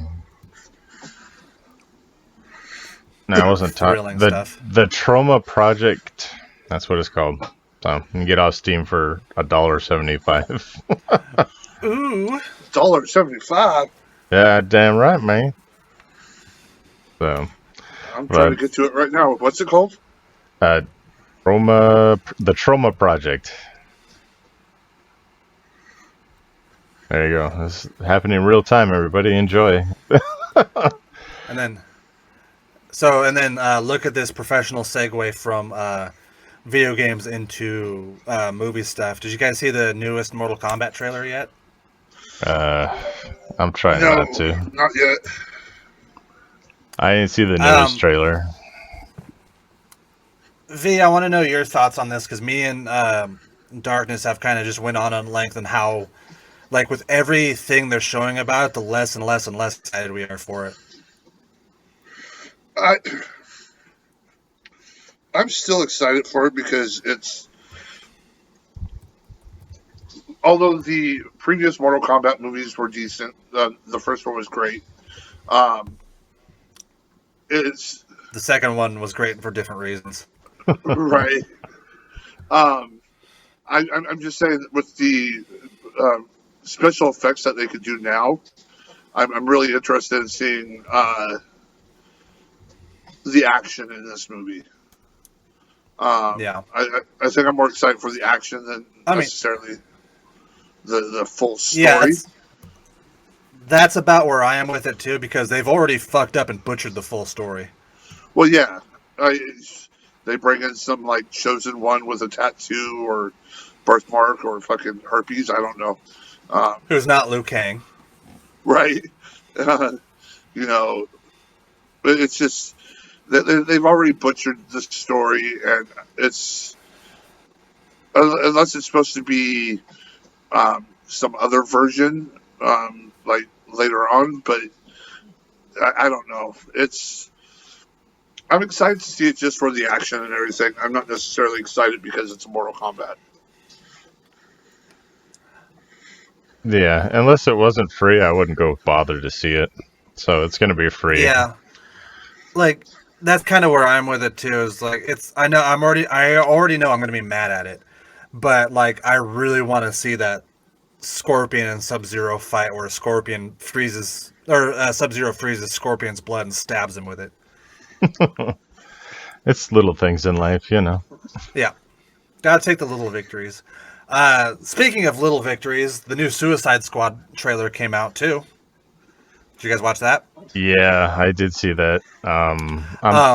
No, I wasn't talking. The Trauma Project. That's what it's called. So you can get off Steam for $1.75. Ooh. $1.75. Yeah, damn right, man. So. I'm trying to get to it right now. What's it called? The Trauma Project. There you go. It's happening in real time, everybody. Enjoy. And then look at this professional segue from video games into movie stuff. Did you guys see the newest Mortal Kombat trailer yet? I'm trying not to. Not yet. I didn't see the newest trailer. V, I want to know your thoughts on this because me and Darkness have kind of just went on length and how, with everything they're showing about it, the less and less and less excited we are for it. I'm still excited for it because it's... Although the previous Mortal Kombat movies were decent, the first one was great. It's the second one was great for different reasons. Right. I'm just saying that with the special effects that they could do now, I'm really interested in seeing the action in this movie. Yeah. I think I'm more excited for the action than necessarily the full story. Yeah, that's about where I am with it too, because they've already fucked up and butchered the full story. Well, yeah. They bring in some chosen one with a tattoo or birthmark or fucking herpes. I don't know. Who's not Liu Kang. Right. You know, it's just they've already butchered the story, and it's unless it's supposed to be some other version, like later on. But I don't know. I'm excited to see it just for the action and everything. I'm not necessarily excited because it's Mortal Kombat. Yeah, unless it wasn't free, I wouldn't go bother to see it. So it's gonna be free. Yeah, like that's kind of where I'm with it too. Is like I already know I'm gonna be mad at it, but like I really want to see that Scorpion and Sub-Zero fight where Scorpion freezes or Sub-Zero freezes Scorpion's blood and stabs him with it. It's little things in life, you know. Yeah, gotta take the little victories. Speaking of little victories, the new Suicide Squad trailer came out too. Did you guys watch that? Yeah, I did see that. I'm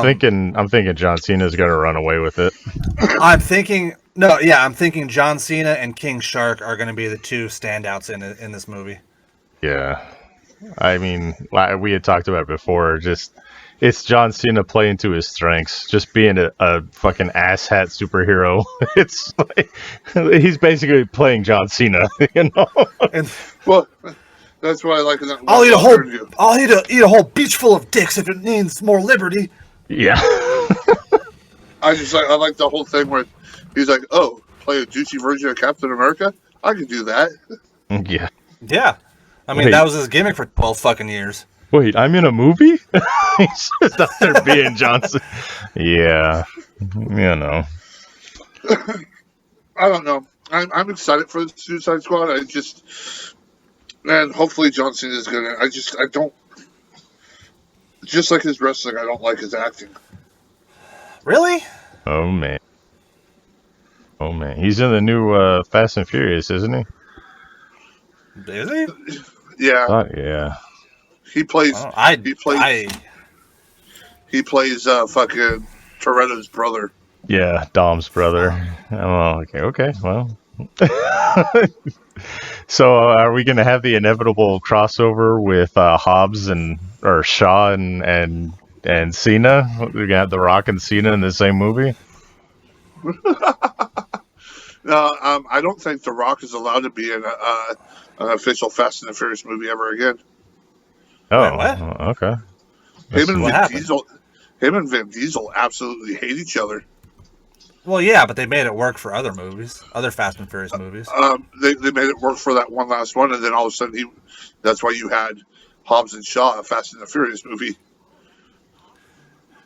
thinking John Cena's gonna run away with it. I'm thinking John Cena and King Shark are going to be the two standouts in this movie. Yeah, I mean, we had talked about it before. Just it's John Cena playing to his strengths, just being a fucking asshat superhero. It's like he's basically playing John Cena, you know. And well, that's what I like in that. I'll eat a whole beach full of dicks if it means more liberty. Yeah. I like the whole thing where he's like, "Oh, play a douchey version of Captain America? I could do that." Yeah. Yeah. I mean, that was his gimmick for 12 fucking years. Wait, I'm in a movie? He's just out there being Johnson. Yeah. You know. I don't know. I'm excited for the Suicide Squad. And hopefully Johnson is gonna. I don't. Just like his wrestling, I don't like his acting. Really? Oh man. He's in the new Fast and Furious, isn't he? Is he? Yeah. Yeah. He plays. He plays fucking Toretto's brother. Yeah, Dom's brother. Oh, okay. Well. So, are we going to have the inevitable crossover with Hobbs or Shaw and Cena? We're going to have The Rock and Cena in the same movie? No, I don't think The Rock is allowed to be in an official Fast and the Furious movie ever again. Oh, wait, what? Okay. Him and Vin Diesel absolutely hate each other. Well, yeah, but they made it work for other movies, other Fast and Furious movies. They made it work for that one last one, and then all of a sudden that's why you had Hobbs and Shaw, a Fast and the Furious movie.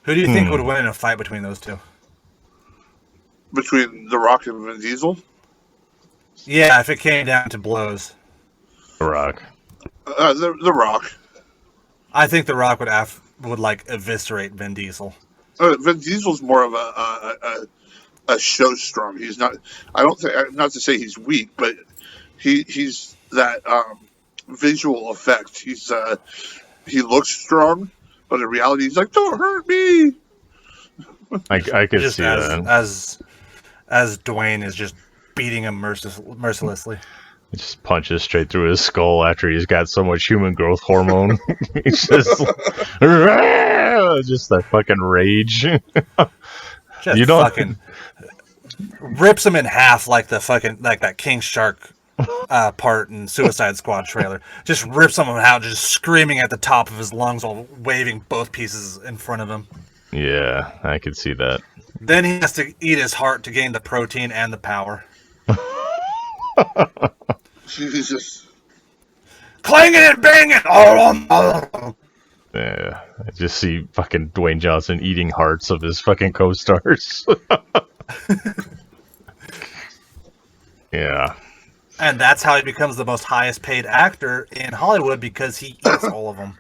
Who do you think would win in a fight between those two? Between The Rock and Vin Diesel? Yeah, if it came down to blows. The Rock. The Rock. I think The Rock would like eviscerate Vin Diesel. Vin Diesel's more of a show strong. He's not. I don't think. Not to say he's weak, but he's that visual effect. He looks strong, but in reality, he's like, "Don't hurt me." I could see that. As Dwayne is just beating him mercilessly. He just punches straight through his skull after he's got so much human growth hormone. He's just that fucking rage. Just fucking rips him in half like that King Shark part in Suicide Squad trailer. Just rips him out, just screaming at the top of his lungs while waving both pieces in front of him. Yeah, I could see that. Then he has to eat his heart to gain the protein and the power. Jesus. Clanging and banging! Yeah, I just see fucking Dwayne Johnson eating hearts of his fucking co-stars. Yeah. And that's how he becomes the most highest paid actor in Hollywood, because he eats all of them.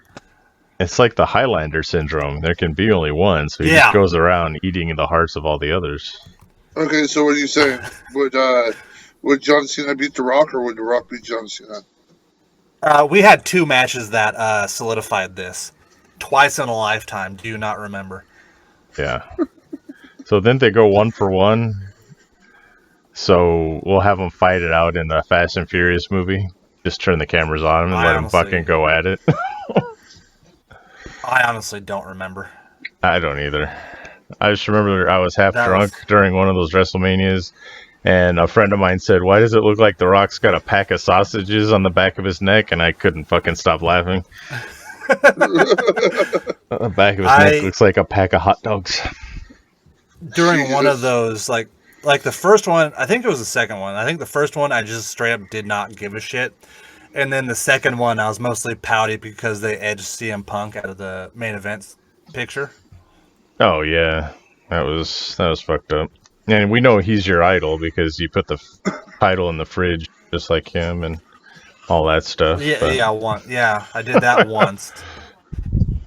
It's like the Highlander syndrome. There can be only one, so he just goes around eating the hearts of all the others. Okay, so what are you saying? Would John Cena beat The Rock, or would The Rock beat John Cena? We had two matches that solidified this. Twice in a lifetime. Do you not remember? Yeah. So then they go 1-for-1. So we'll have them fight it out in the Fast and Furious movie. Just turn the cameras on them and let them fucking go at it. I honestly don't remember. I don't either. I just remember I was half That drunk was- during one of those WrestleManias, and a friend of mine said, "Why does it look like The Rock's got a pack of sausages on the back of his neck?" And I couldn't fucking stop laughing. The back of his neck looks like a pack of hot dogs. During one of those, like the first one, I think it was the second one. I think the first one, I just straight up did not give a shit. And then the second one, I was mostly pouty because they edged CM Punk out of the main event picture. Oh yeah, that was fucked up. And we know he's your idol because you put the title in the fridge just like him and all that stuff. Yeah, but... yeah, I did that once.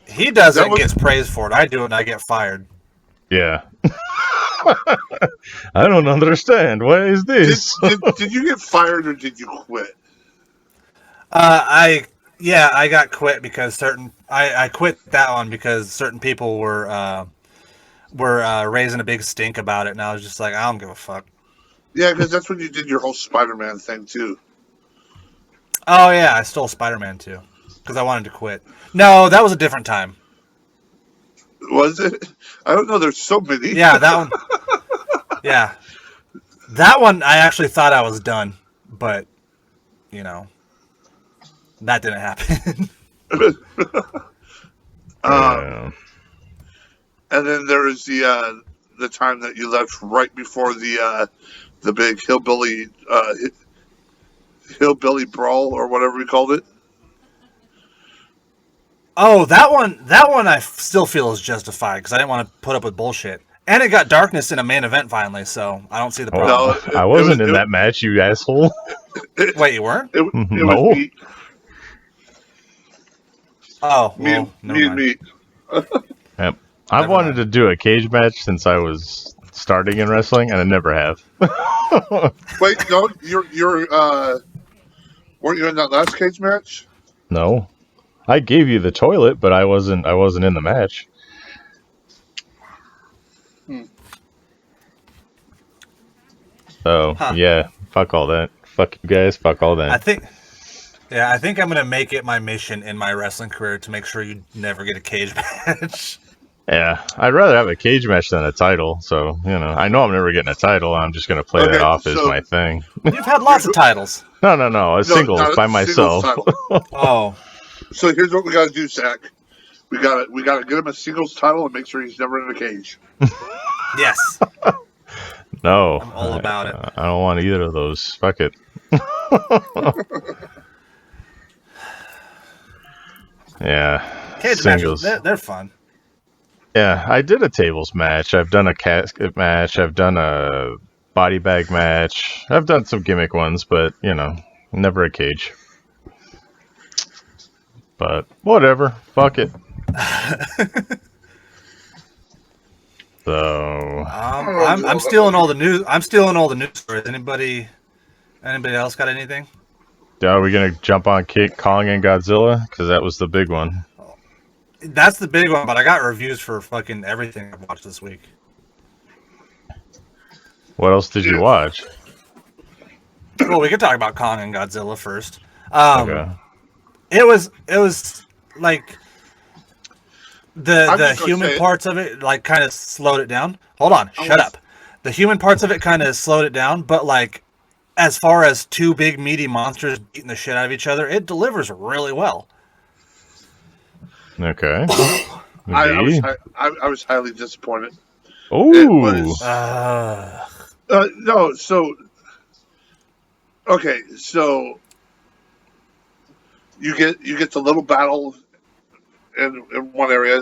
He does it and gets praised for it. I do it and I get fired. Yeah. I don't understand. What is this? Did you get fired or did you quit? I got quit because I quit that one because certain people were raising a big stink about it, and I was just like, I don't give a fuck. Yeah, because that's when you did your whole Spider-Man thing too. Oh yeah, I stole Spider-Man too because I wanted to quit. No, that was a different time. Was it? I don't know. There's so many. Yeah, that one. Yeah, that one. I actually thought I was done, but that didn't happen. And then there was the time that you left right before the big hillbilly brawl or whatever we called it. Oh, that one I still feel is justified because I didn't want to put up with bullshit. And it got darkness in a main event finally, so I don't see the problem. No, I wasn't in that match, you asshole. Wait, you weren't? It No. was me. Oh, me and me. Yep. I've wanted to do a cage match since I was starting in wrestling, and I never have. Wait, no, you're weren't you in that last cage match? No. I gave you the toilet, but I wasn't in the match. So, yeah, fuck all that. Fuck you guys, fuck all that. I think I'm going to make it my mission in my wrestling career to make sure you never get a cage match. Yeah, I'd rather have a cage match than a title. So, I know I'm never getting a title. I'm just going to play that off as my thing. You've had lots of titles. No. Singles by myself. Oh. So here's what we got to do, Zach. We got to get him a singles title and make sure he's never in a cage. Yes. No. I'm all about it. I don't want either of those. Fuck it. Yeah. Cage singles. matches, they're fun. Yeah, I did a tables match. I've done a casket match. I've done a body bag match. I've done some gimmick ones, but, never a cage. But whatever. Fuck it. So I'm stealing all the news. I'm stealing all the news stories. Anybody else got anything? Are we gonna jump on Kong and Godzilla? Because that was the big one. That's the big one, but I got reviews for fucking everything I've watched this week. What else did you watch? Well, we could talk about Kong and Godzilla first. Okay. It was like the human parts of it like kind of slowed it down. Hold on, shut up. The human parts of it kind of slowed it down, but like as far as two big meaty monsters beating the shit out of each other, it delivers really well. Okay. I was highly disappointed. Oh. No, so okay, so you get the little battle in one area,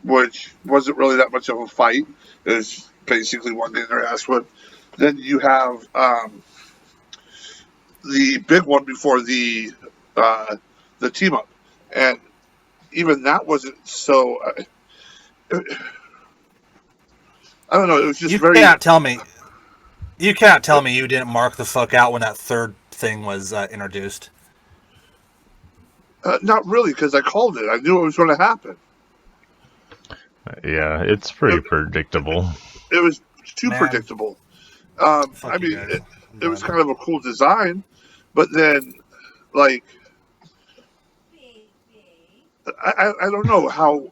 which wasn't really that much of a fight. It was basically one getting their ass whipped. Then you have the big one before the team up, and even that wasn't so. I don't know. It was just You very. can't tell me you didn't mark the fuck out when that third thing was introduced. Not really, because I called it. I knew it was going to happen. Yeah, it's pretty predictable. It was too predictable. I mean, it was kind of a cool design, but then, like, I don't know how.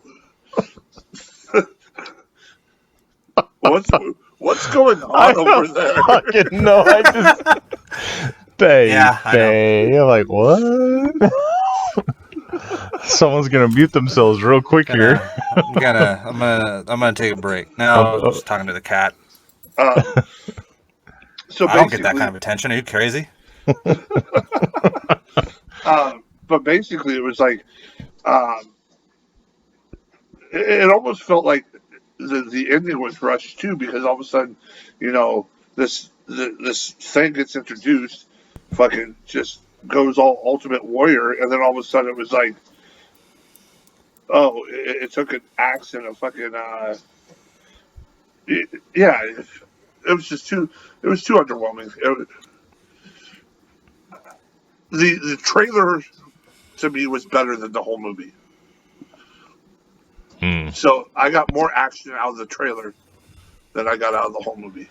What's going on over there? Fucking no, I just Yeah, I know. I'm like, what? Someone's gonna mute themselves real quick here. I'm gonna take a break. No, I was just talking to the cat. So I don't get that kind of attention. Are you crazy? But basically, it was like, it almost felt like the ending was rushed too, because all of a sudden, this thing gets introduced, fucking just goes all Ultimate Warrior, and then all of a sudden it was like, oh, it took an axe and a fucking yeah, it was just too underwhelming. The trailer to me was better than the whole movie. So I got more action out of the trailer than I got out of the whole movie.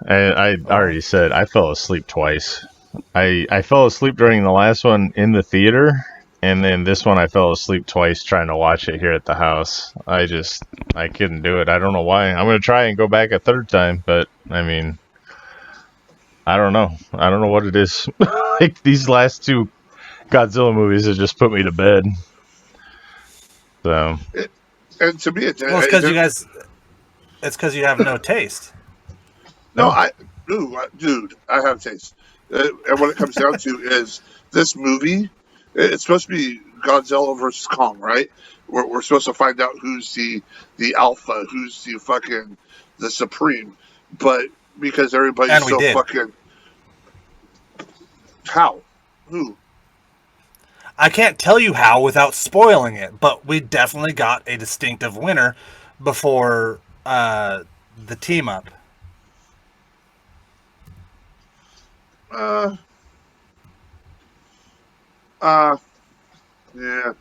I already said I fell asleep twice. I fell asleep during the last one in the theater, and then this one I fell asleep twice trying to watch it here at the house. I couldn't do it. I don't know why. I'm gonna try and go back a third time, but I mean, I don't know. I don't know what it is. Like these last two Godzilla movies have just put me to bed. So, and to me, it's because you have no taste. No, dude, I have taste. And what it comes down to is this movie. It's supposed to be Godzilla versus Kong, right? We're supposed to find out who's the alpha, who's the supreme. But because everybody's so fucking, how, who? I can't tell you how without spoiling it, but we definitely got a distinctive winner before the team up. Yeah.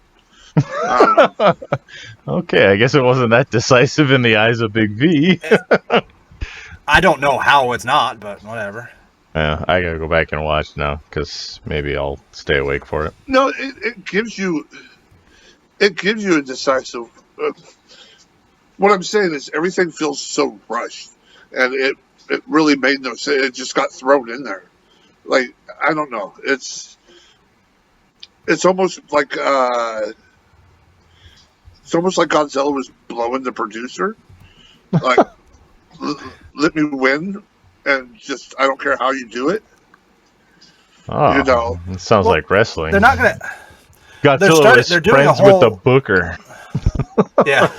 Okay, I guess it wasn't that decisive in the eyes of Big V. I don't know how it's not, but whatever. Yeah, I gotta go back and watch now, because maybe I'll stay awake for it. No, it gives you a decisive. What I'm saying is everything feels so rushed, and it really made no sense. It just got thrown in there. Like, I don't know. It's almost like Godzilla was blowing the producer. Like, let me win. And just, I don't care how you do it. Oh, it sounds like wrestling. They're not gonna. Godzilla is friends with the booker. Yeah,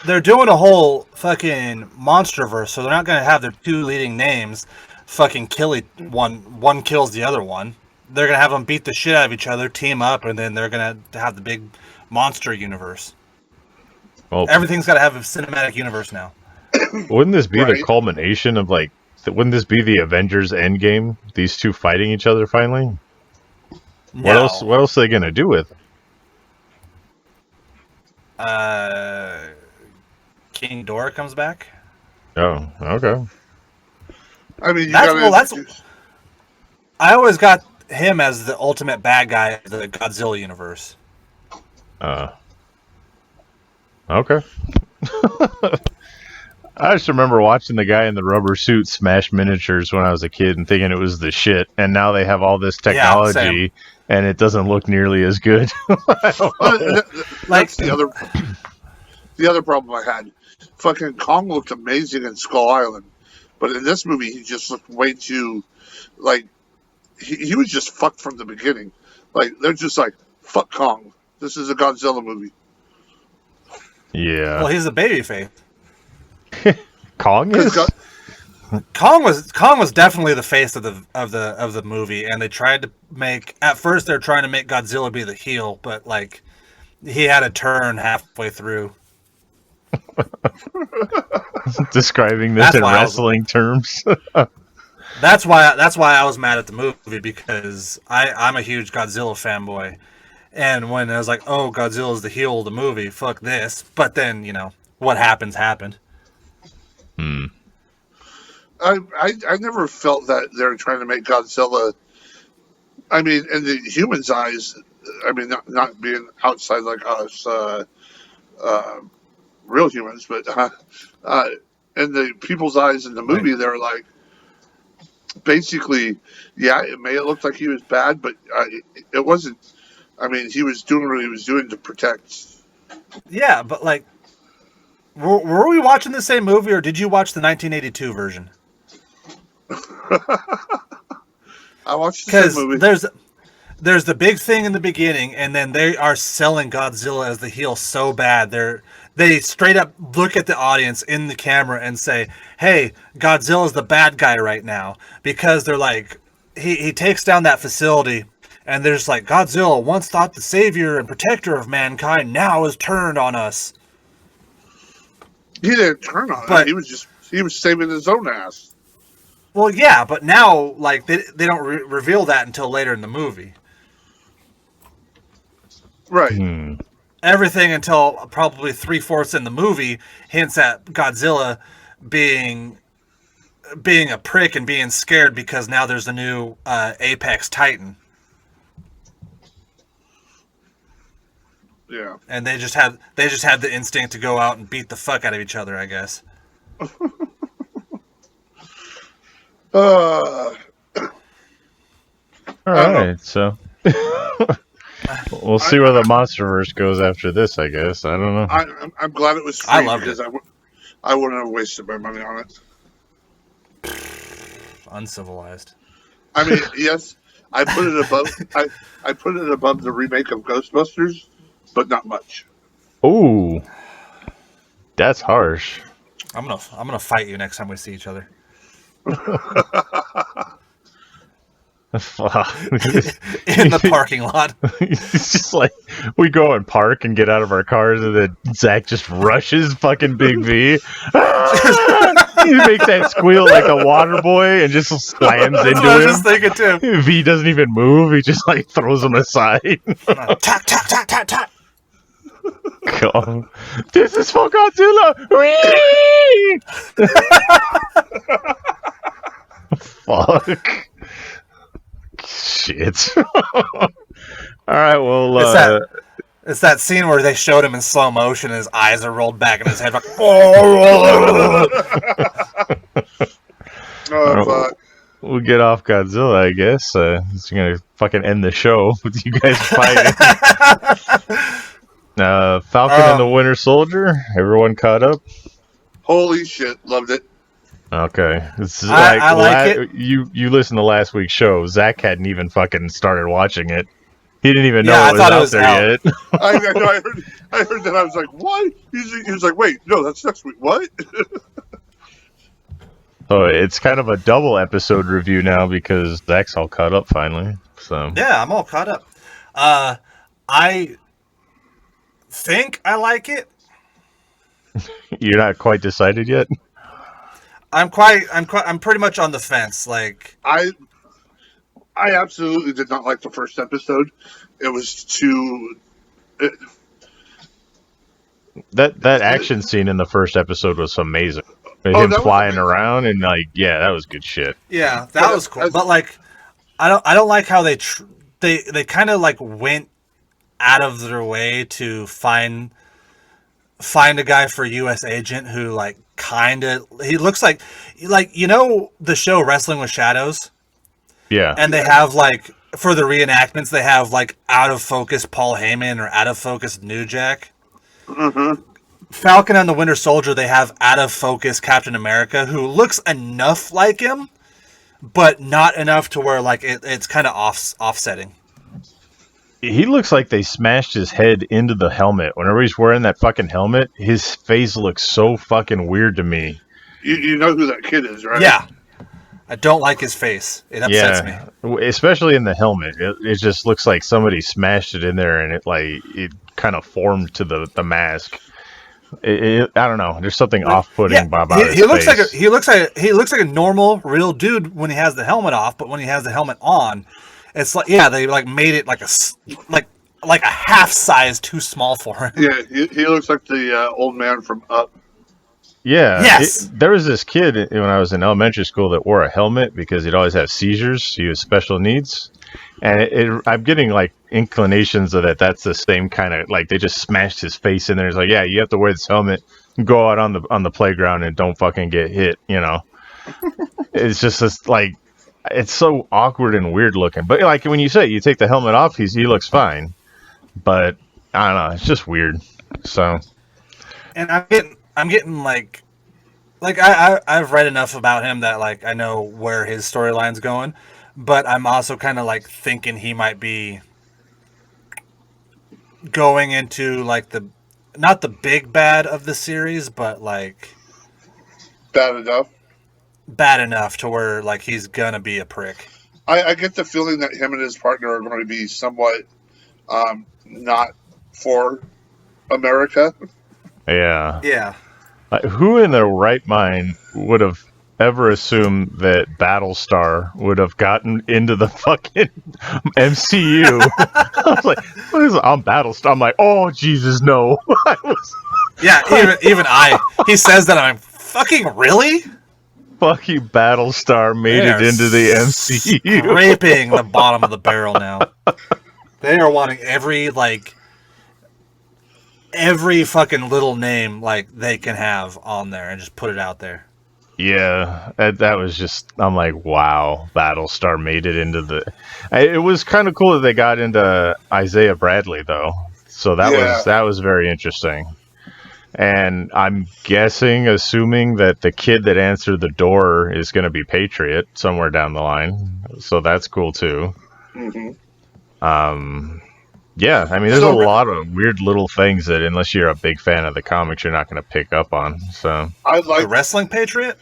they're doing a whole fucking monsterverse, so they're not gonna have their two leading names fucking kill one kills the other one. They're gonna have them beat the shit out of each other, team up, and then they're gonna have the big monster universe. Well, everything's got to have a cinematic universe now. Wouldn't this be the culmination of wouldn't this be the Avengers Endgame? These two fighting each other finally? No. What else are they gonna do with it? King Ghidorah comes back. Oh, okay. I mean, I always got him as the ultimate bad guy of the Godzilla universe. Okay. I just remember watching the guy in the rubber suit smash miniatures when I was a kid and thinking it was the shit. And now they have all this technology, and it doesn't look nearly as good. That's the other problem I had. Fucking Kong looked amazing in Skull Island, but in this movie he just looked way too he was just fucked from the beginning. Like, they're just like, fuck Kong. This is a Godzilla movie. Yeah. Well, he's a babyface. Kong is. Kong was definitely the face of the movie, and they tried to make. At first, they're trying to make Godzilla be the heel, but he had a turn halfway through. Describing this in wrestling terms. That's why I was mad at the movie, because I'm a huge Godzilla fanboy. And when I was like, oh, Godzilla's the heel of the movie, fuck this. But then, what happened. I never felt that they were trying to make Godzilla I mean, in the human's eyes, I mean, not being outside like us, real humans, but in the people's eyes in the movie, they're like, basically, yeah, it may have looked like he was bad, but it wasn't. I mean, he was doing what he was doing to protect. Yeah, but like, were we watching the same movie, or did you watch the 1982 version? I watched the same movie. Because there's the big thing in the beginning, and then they are selling Godzilla as the heel so bad. They straight up look at the audience in the camera and say, hey, Godzilla's the bad guy right now. Because they're like, he takes down that facility, and they're just like, Godzilla, once thought the savior and protector of mankind, now is turned on us. He didn't turn on it. He was saving his own ass. Well, yeah, but now, like, they don't reveal that until later in the movie. Right. Everything until probably 3/4 in the movie hints at Godzilla being a prick and being scared because now there's a new Apex Titan. Yeah. And they just had the instinct to go out and beat the fuck out of each other, I guess. All right, so we'll see where the MonsterVerse goes after this. I guess I don't know. I'm glad it was free. I loved because it. I wouldn't have wasted my money on it. Uncivilized. I mean, yes, I put it above. I put it above the remake of Ghostbusters, but not much. Ooh, that's harsh. I'm gonna fight you next time we see each other. In the parking lot. It's just like we go and park and get out of our cars, and then Zach just rushes fucking Big V. He makes that squeal like a water boy and just slams into him. I was just thinking too. V doesn't even move. He just like throws him aside. Tack, tack, tack, tack, tack. God. This is for Godzilla. Whee! Fuck. Shit. All right, well, it's that scene where they showed him in slow motion. And his eyes are rolled back, and his head like. Fuck. We'll get off Godzilla, I guess. It's gonna fucking end the show with you guys fighting. Falcon and the Winter Soldier. Everyone caught up. Holy shit! Loved it. Okay, it's I like it. You listened to last week's show. Zach hadn't even fucking started watching it. He didn't even know it was out there yet. I heard that. I was like, what? He was like, wait, no, that's next week. What? So it's kind of a double episode review now because Zach's all caught up finally. So yeah, I'm all caught up. I think I like it. You're not quite decided yet? I'm pretty much on the fence. Like I absolutely did not like the first episode. It was too. That action scene in the first episode was amazing. Him flying around and like, yeah, that was good shit. Yeah, that was cool. But like, I don't like how they kind of like went out of their way to find a guy for U.S. agent who like he looks like you know the show Wrestling with Shadows. Yeah, and they have like for the reenactments they have like out of focus Paul Heyman or out of focus New Jack. Mm-hmm. Falcon and the Winter Soldier, they have out of focus Captain America, who looks enough like him, but not enough to where like it's kind of offsetting. He looks like they smashed his head into the helmet. Whenever he's wearing that fucking helmet, his face looks so fucking weird to me. You know who that kid is, right? Yeah. I don't like his face. It upsets me. Especially in the helmet. It just looks like somebody smashed it in there and it kind of formed to the mask. I don't know. There's something off-putting about his face. He looks like a normal, real dude when he has the helmet off, but when he has the helmet on, it's like they like made it like a half size too small for him. Yeah, he looks like the old man from Up. Yeah, Yes. there was this kid when I was in elementary school that wore a helmet because he'd always have seizures. He was special needs, and I'm getting like inclinations of that. That's the same kind of like they just smashed his face in there. It's like, yeah, you have to wear this helmet, go out on the playground, and don't fucking get hit. It's just this like it's so awkward and weird looking. But like when you take the helmet off, he looks fine. But I don't know, it's just weird. So. And I'm getting like I've read enough about him that like I know where his storyline's going, but I'm also kind of like thinking he might be going into like not the big bad of the series, but like bad enough to where like he's gonna be a prick. I get the feeling that him and his partner are going to be somewhat not for America. Yeah. Yeah. Like, who in their right mind would have ever assumed that Battlestar would have gotten into the fucking MCU? I was like, what is it? I'm Battlestar. I'm like, oh, Jesus, no. Yeah, even he says that, I'm like, fucking really? Fucking Battlestar made it into the MCU. Scraping the bottom of the barrel now. They are wanting every fucking little name like they can have on there and just put it out there. Yeah, that was just, I'm like, wow, Battlestar made it into it was kind of cool that they got into Isaiah Bradley though. So that was very interesting. And I'm assuming that the kid that answered the door is going to be Patriot somewhere down the line. So that's cool too. Mm-hmm. Yeah, I mean, there's a lot of weird little things that, unless you're a big fan of the comics, you're not going to pick up on. So I like the Wrestling Patriot.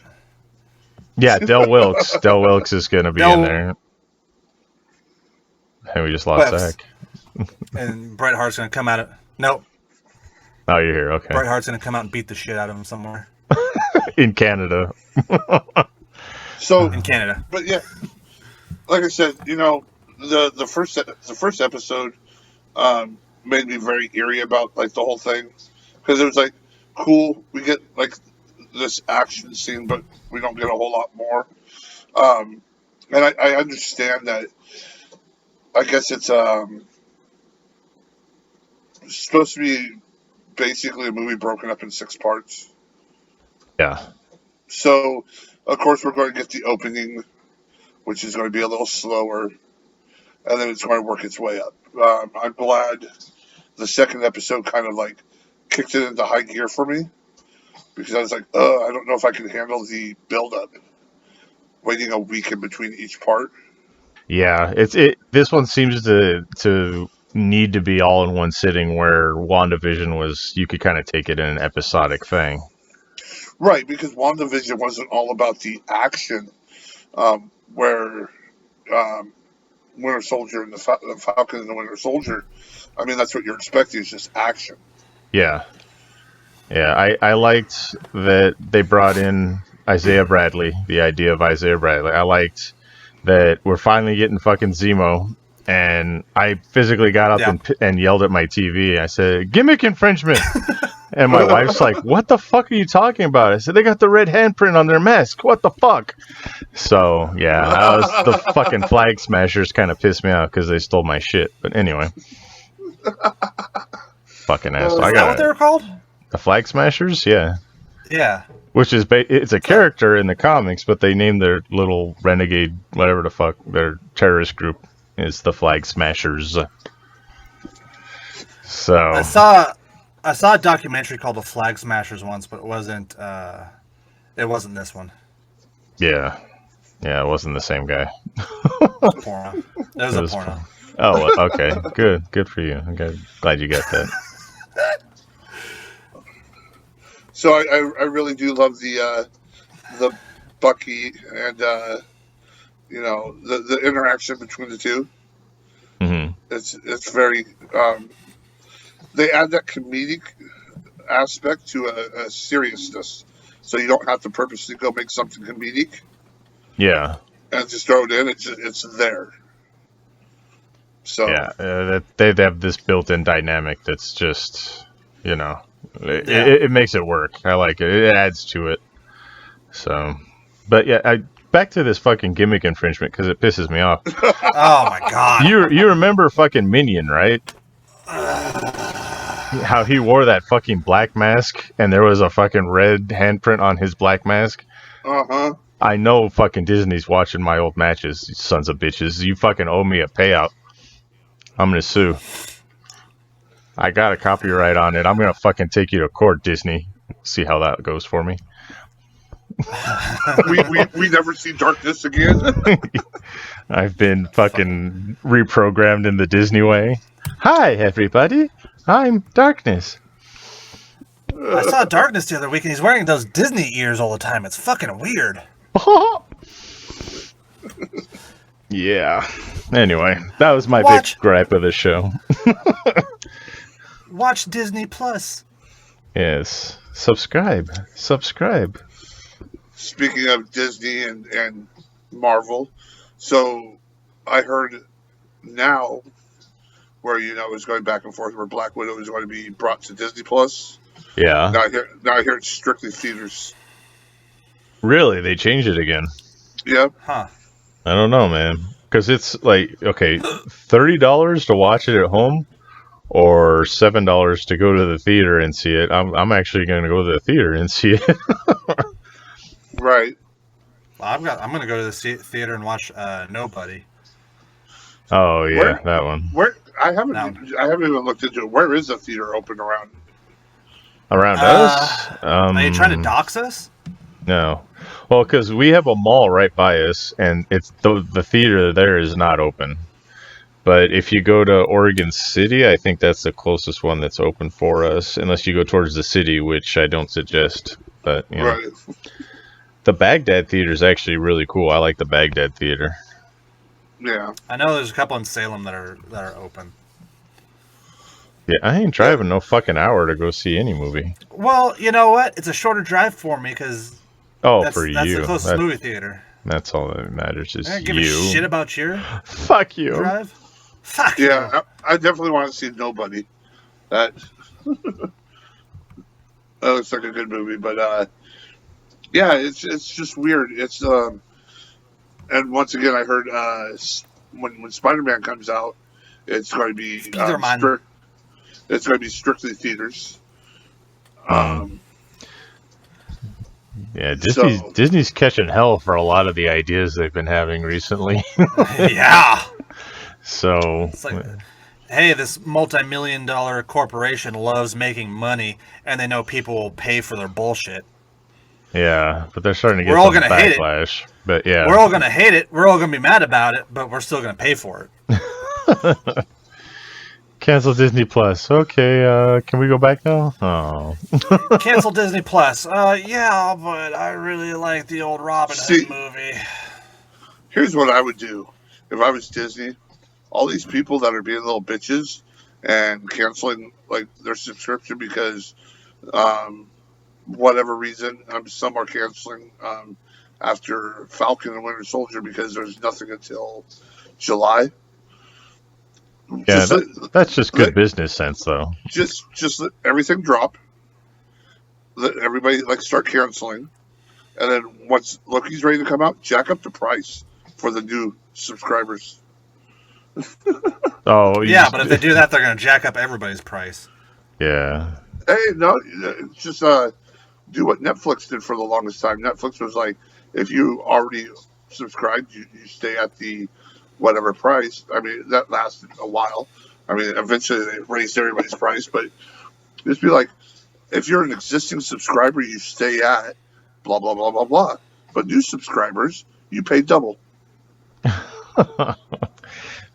Yeah, Del Wilkes. Del Wilkes is going to be in there. And we just lost Zach. And Bret Hart's going to come out. Nope. Oh, you're here. Okay. Bret Hart's going to come out and beat the shit out of him somewhere. In Canada. In Canada. But yeah, like I said, the first episode made me very eerie about like the whole thing, because it was like, cool, we get like this action scene, but we don't get a whole lot more. And I understand that. I guess it's supposed to be basically a movie broken up in 6 parts. Yeah. So, of course, we're going to get the opening, which is going to be a little slower, and then it's going to work its way up. I'm glad the second episode kind of like kicked it into high gear for me, because I was like, I don't know if I can handle the build-up, waiting a week in between each part. Yeah, this one seems to need to be all in one sitting, where WandaVision was, you could kind of take it in an episodic thing. Right, because WandaVision wasn't all about the action, where Winter Soldier and the Falcon and the Winter Soldier, I mean, that's what you're expecting, is just action. Yeah. Yeah, I liked that they brought in Isaiah Bradley, the idea of Isaiah Bradley. I liked that we're finally getting fucking Zemo, and I physically got up and yelled at my TV. I said, gimmick infringement! And my wife's like, what the fuck are you talking about? I said, they got the red handprint on their mask. What the fuck? So, yeah, the fucking Flag Smashers kind of pissed me off because they stole my shit. But anyway. Fucking asshole. Is that what they were called? The Flag Smashers? Yeah. Yeah. Which is, it's a character in the comics, but they named their little renegade, whatever the fuck, their terrorist group is the Flag Smashers. So. I saw a documentary called The Flag Smashers once, but it wasn't this one. Yeah. Yeah, it wasn't the same guy. Porno. It was a porno. Oh, okay. Good for you. Okay. Glad you got that. So I really do love the Bucky and the interaction between the two. Mm-hmm. It's very they add that comedic aspect to a seriousness, so you don't have to purposely go make something comedic. Yeah. And just throw it in. It's there. So yeah, they have this built-in dynamic that's just, It makes it work. I like it. It adds to it. So, but yeah, back to this fucking gimmick infringement because it pisses me off. Oh my god! You remember fucking Minion, right? How he wore that fucking black mask and there was a fucking red handprint on his black mask. Uh-huh. I know fucking Disney's watching my old matches, you sons of bitches. You fucking owe me a payout. I'm gonna sue. I got a copyright on it. I'm gonna fucking take you to court, Disney. See how that goes for me. we never see darkness again. I've been fucking reprogrammed in the Disney way. Hi, everybody. I'm Darkness. I saw Darkness the other week, and he's wearing those Disney ears all the time. It's fucking weird. Yeah. Anyway, that was my big gripe of the show. Watch Disney Plus. Yes. Subscribe. Speaking of Disney and Marvel, so I heard now where it's going back and forth where Black Widow is going to be brought to Disney Plus. Yeah. Now I hear it's strictly theaters. Really? They changed it again? Yep. Huh. I don't know, man. Because it's like, okay, $30 to watch it at home or $7 to go to the theater and see it. I'm actually going to go to the theater and see it. Right. Well, I'm going to go to the theater and watch Nobody. Oh yeah, that one. Where I haven't even looked into it. Where is the theater open around? Around us? Are you trying to dox us? No. Well, because we have a mall right by us, and it's the theater there is not open. But if you go to Oregon City, I think that's the closest one that's open for us, unless you go towards the city, which I don't suggest. But Right. The Baghdad theater is actually really cool. I like the Baghdad theater. Yeah. I know there's a couple in Salem that are open. Yeah, I ain't driving no fucking hour to go see any movie. Well, you know what? It's a shorter drive for me because that's the closest movie theater. That's all that matters is I don't give you. a shit about your Fuck you. drive. Fuck you. Yeah, I definitely want to see Nobody. That looks like a good movie, but yeah, it's just weird. It's and once again, I heard when Spider-Man comes out, it's going to be it's going to be strictly theaters. Yeah, Disney's catching hell for a lot of the ideas they've been having recently. Yeah. So it's like, hey, this multi-million-dollar corporation loves making money, and they know people will pay for their bullshit. Yeah, but they're starting to get some backlash. But yeah, we're all gonna hate it. We're all gonna be mad about it, but we're still gonna pay for it. Cancel Disney Plus. Okay, can we go back now? Oh. Cancel Disney Plus. Yeah, but I really like the old Robin Hood movie. Here's what I would do if I was Disney. All these people that are being little bitches and canceling like their subscription because whatever reason, some are canceling after Falcon and Winter Soldier because there's nothing until July. Yeah, that's just good business sense, though. Just let everything drop. Let everybody start canceling, and then once Loki's ready to come out, jack up the price for the new subscribers. Oh, yeah, but if they do that, they're going to jack up everybody's price. Yeah. Hey, no, just do what Netflix did for the longest time. Netflix was like, if you already subscribed, you stay at the whatever price. I mean, that lasted a while. I mean, eventually they raised everybody's price, but just be like, if you're an existing subscriber, you stay at blah, blah, blah, blah, blah. But new subscribers, you pay double.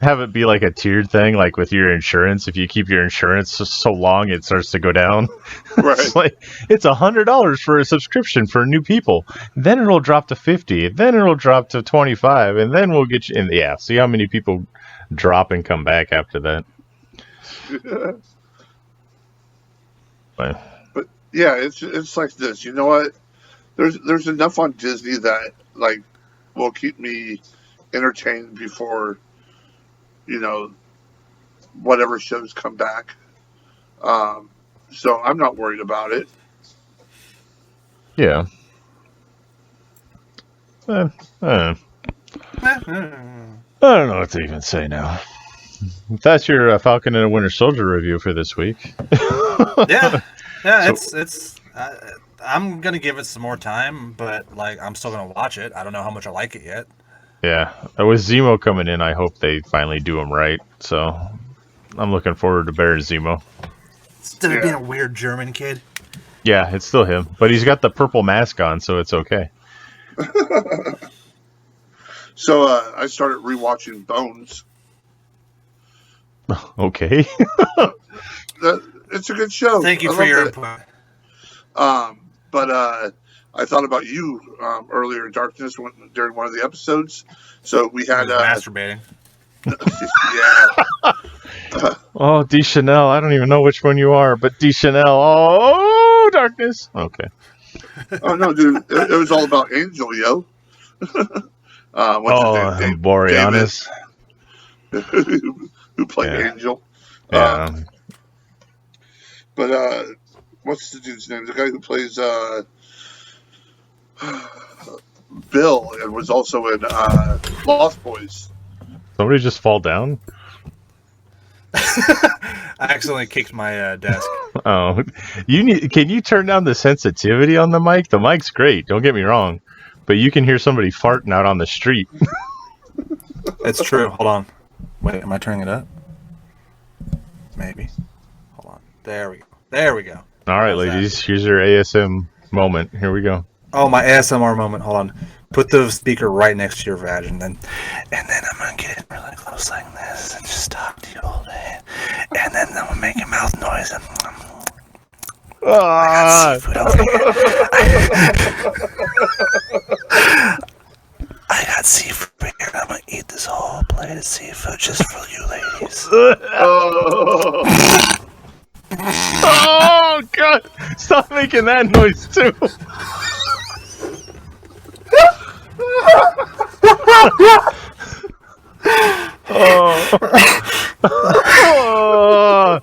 Have it be like a tiered thing, like with your insurance. If you keep your insurance so long, it starts to go down. Right. It's like it's $100 for a subscription for new people. Then it'll drop to $50. Then it'll drop to $25, and then we'll get you in. Yeah, see how many people drop and come back after that. But yeah, it's like this. You know what? There's enough on Disney that like will keep me entertained before, whatever shows come back. So I'm not worried about it. Yeah. I don't know what to even say now. That's your Falcon and a Winter Soldier review for this week. Yeah, So- it's. I'm gonna give it some more time, but like I'm still gonna watch it. I don't know how much I like it yet. Yeah, with Zemo coming in, I hope they finally do him right. So I'm looking forward to Baron Zemo. Instead of being a weird German kid. Yeah, it's still him, but he's got the purple mask on, so it's okay. So I started rewatching Bones. Okay. It's a good show. Thank you I for your loved input. it. But I thought about you earlier in Darkness during one of the episodes. So we had Masturbating. yeah. Oh, D Chanel. I don't even know which one you are, but D Chanel. Oh, darkness. Okay. Oh no, dude! It was all about Angel, yo. What's his name? Boreanaz. David, who played Yeah. Angel. Yeah. But what's the dude's name? The guy who plays Bill and was also in Lost Boys. Somebody just fall down? I accidentally kicked my desk. Oh, can you turn down the sensitivity on the mic? The mic's great. Don't get me wrong, but you can hear somebody farting out on the street. It's true. Hold on. Wait, am I turning it up? Maybe. Hold on. There we go. There we go. All right, How's that? ladies, here's your ASM moment. Here we go. Oh, my ASMR moment. Hold on. Put the speaker right next to your vag, and then I'm gonna get it really close like this, and just talk to you all day, and then I'm gonna make a mouth noise. And seafood over here. I got seafood here. I'm gonna eat this whole plate of seafood just for you ladies. Oh, Oh God! Stop making that noise too. Oh.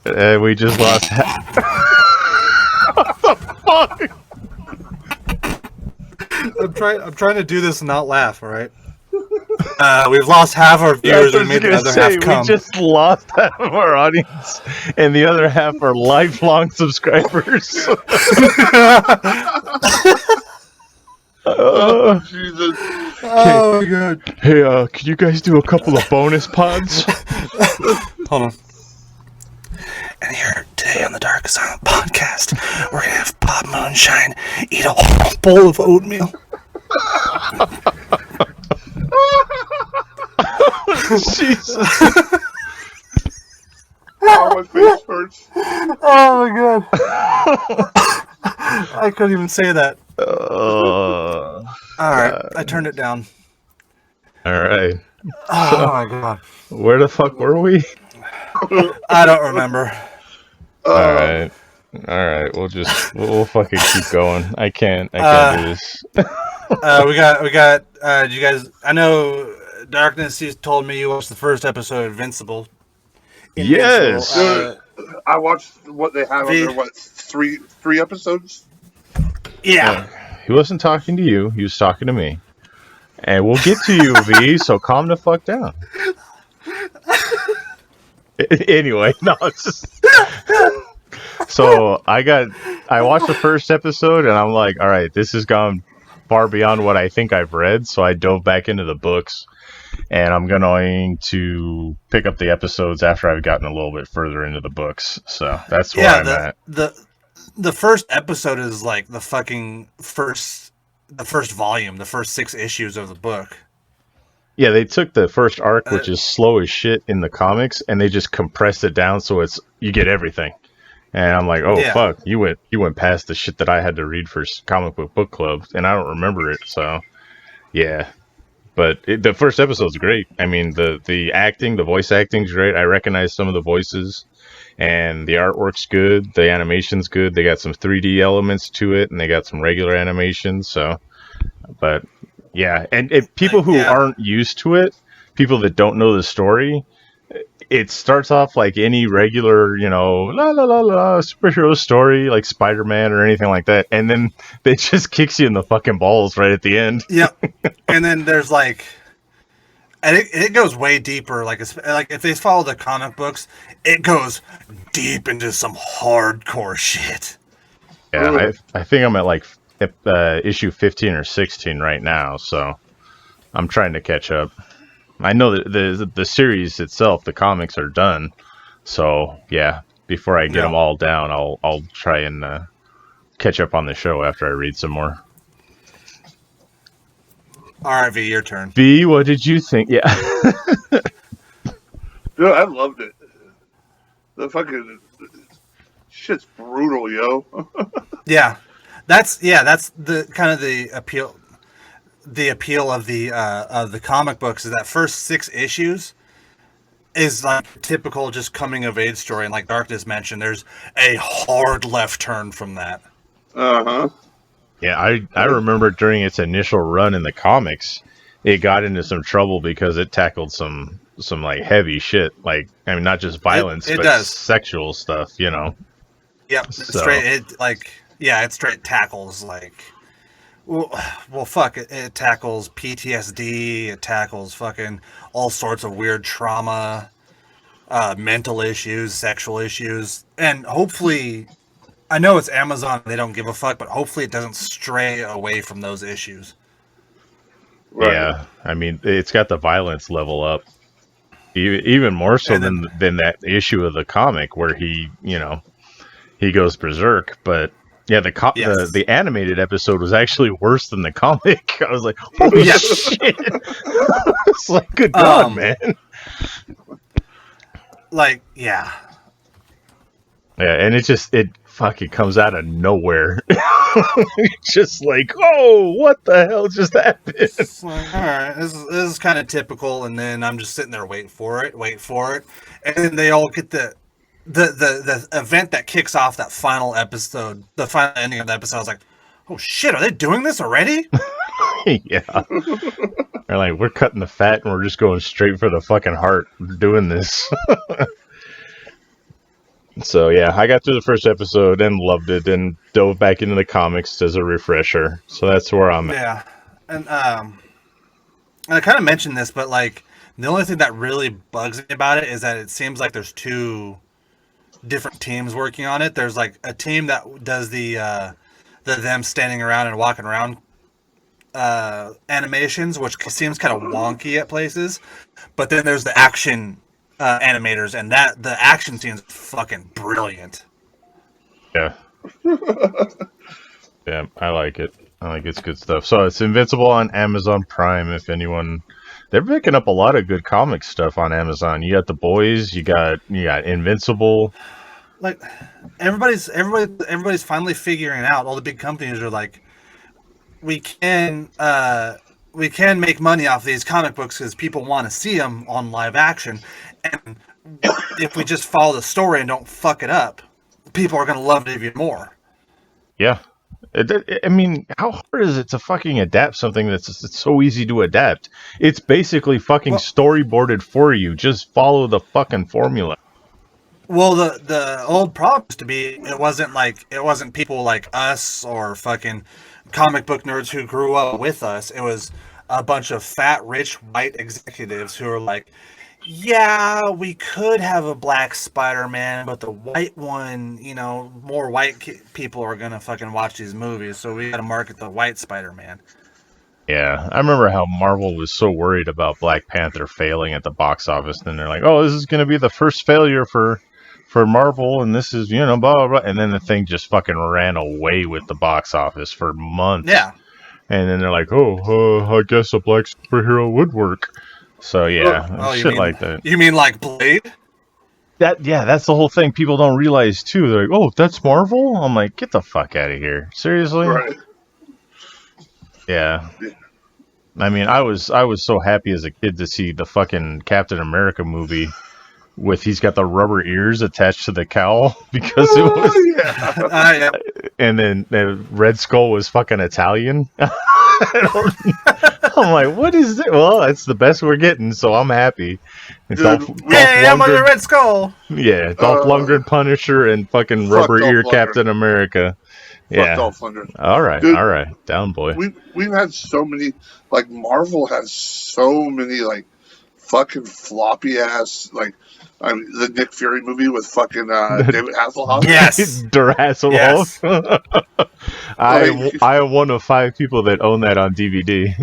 And we just lost. What the fuck? I'm trying to do this and not laugh. All right. We've lost half our viewers. We made the other half come. We just lost half of our audience, and the other half are lifelong subscribers. Jesus. Oh my god. Hey, can you guys do a couple of bonus pods? Hold on. And here today on the Dark Asylum Podcast, we're gonna have Pop Moonshine eat a whole bowl of oatmeal. Jesus. Oh, my face hurts. Oh my god. I couldn't even say that. Alright, I turned it down. Alright. Oh my god. Where the fuck were we? I don't remember. Alright. Alright, we'll fucking keep going. I can't do this. We got did you guys, I know Darkness, you told me you watched the first episode of Invincible. Yes. I watched what they have on there. What, three episodes? Yeah. He wasn't talking to you, he was talking to me. And we'll get to you, V, so calm the fuck down. Anyway, no, it's just... So I watched the first episode and I'm like, all right, this has gone far beyond what I think I've read, so I dove back into the books, and I'm going to pick up the episodes after I've gotten a little bit further into the books. So that's where I'm at. The first episode is like the fucking first volume, the first 6 issues of the book. Yeah, they took the first arc, which is slow as shit in the comics, and they just compressed it down so you get everything. And I'm like, oh, fuck, you went past the shit that I had to read for comic book club, and I don't remember it, so, yeah. But the first episode's great. I mean, the acting, the voice acting's great. I recognize some of the voices, and the artwork's good, the animation's good, they got some 3D elements to it, and they got some regular animations, so, but, yeah. And people who aren't used to it, people that don't know the story, it starts off like any regular, la la la la superhero story, like Spider-Man or anything like that, and then it just kicks you in the fucking balls right at the end. Yep. And then there's like, and it goes way deeper. Like if they follow the comic books, it goes deep into some hardcore shit. Yeah, I think I'm at like issue 15 or 16 right now, so I'm trying to catch up. I know that the series itself, the comics are done, so yeah. Before I get them all down, I'll try and catch up on the show after I read some more. All right, V, your turn. V, what did you think? Yeah. Dude, I loved it. The fucking shit's brutal, yo. Yeah, that's the kind of the appeal. The appeal of the comic books is that first 6 issues is like typical just coming of age story, and like Darkness mentioned, there's a hard left turn from that. Uh-huh. Yeah, I remember during its initial run in the comics, it got into some trouble because it tackled some like heavy shit. Like, I mean, not just violence, but sexual stuff, Yep. So. It straight tackles like, well, fuck it. It tackles PTSD. It tackles fucking all sorts of weird trauma, mental issues, sexual issues, and hopefully, I know it's Amazon. They don't give a fuck, but hopefully it doesn't stray away from those issues. Right. Yeah, I mean, it's got the violence level up, even more so than that issue of the comic where he goes berserk. But yeah, the animated episode was actually worse than the comic. I was like, holy shit! It's like, good God, man. Like, yeah, and it fucking comes out of nowhere. Just like, oh, what the hell just happened? It's like, all right, this is kind of typical, and then I'm just sitting there waiting for it, and then they all get the event that kicks off that final episode, the final ending of the episode. I was like, oh shit, are they doing this already? Yeah. They're like, we're cutting the fat and we're just going straight for the fucking heart. We're doing this. So yeah, I got through the first episode and loved it, and dove back into the comics as a refresher. So that's where I'm at. Yeah, and I kind of mentioned this, but like the only thing that really bugs me about it is that it seems like there's 2 different teams working on it. There's like a team that does the them standing around and walking around animations, which seems kind of wonky at places, but then there's the action animators, and that the action scene's fucking brilliant. Yeah. Yeah, I like it. I like it's good stuff. So it's Invincible on Amazon Prime. If anyone, they're picking up a lot of good comic stuff on Amazon. You got The Boys. You got Invincible. Like everybody's finally figuring out. All the big companies are like, we can make money off these comic books because people want to see them on live action. And if we just follow the story and don't fuck it up, people are going to love it even more. Yeah. I mean, how hard is it to fucking adapt something that's so easy to adapt? It's basically fucking storyboarded for you. Just follow the fucking formula. Well, the old problem used to be it wasn't people like us or fucking comic book nerds who grew up with us. It was a bunch of fat, rich, white executives who were like, yeah, we could have a black Spider-Man, but the white one, more white people are going to fucking watch these movies, so we got to market the white Spider-Man. Yeah, I remember how Marvel was so worried about Black Panther failing at the box office, and they're like, oh, this is going to be the first failure for Marvel, and this is, blah, blah, blah, and then the thing just fucking ran away with the box office for months. Yeah. And then they're like, I guess a black superhero would work. So yeah, shit like that. You mean like Blade? That's the whole thing. People don't realize too. They're like, "Oh, that's Marvel." I'm like, "Get the fuck out of here!" Seriously? Right. Yeah. I mean, I was so happy as a kid to see the fucking Captain America movie with he's got the rubber ears attached to the cowl because it was. Yeah. And then the Red Skull was fucking Italian. I'm like, what is it? Well, it's the best we're getting, so I'm happy. Dude, I'm on the Red Skull. Yeah, Dolph Lundgren, Punisher, and fucking Rubber Ear Captain America. Yeah. Dolph Lundgren. All right, down boy. We've had so many, like, Marvel has so many, like, fucking floppy ass, like, I mean, the Nick Fury movie with fucking David Hasselhoff. Yes. Der Hasselhoff. Yes. I am one of 5 people that own that on DVD.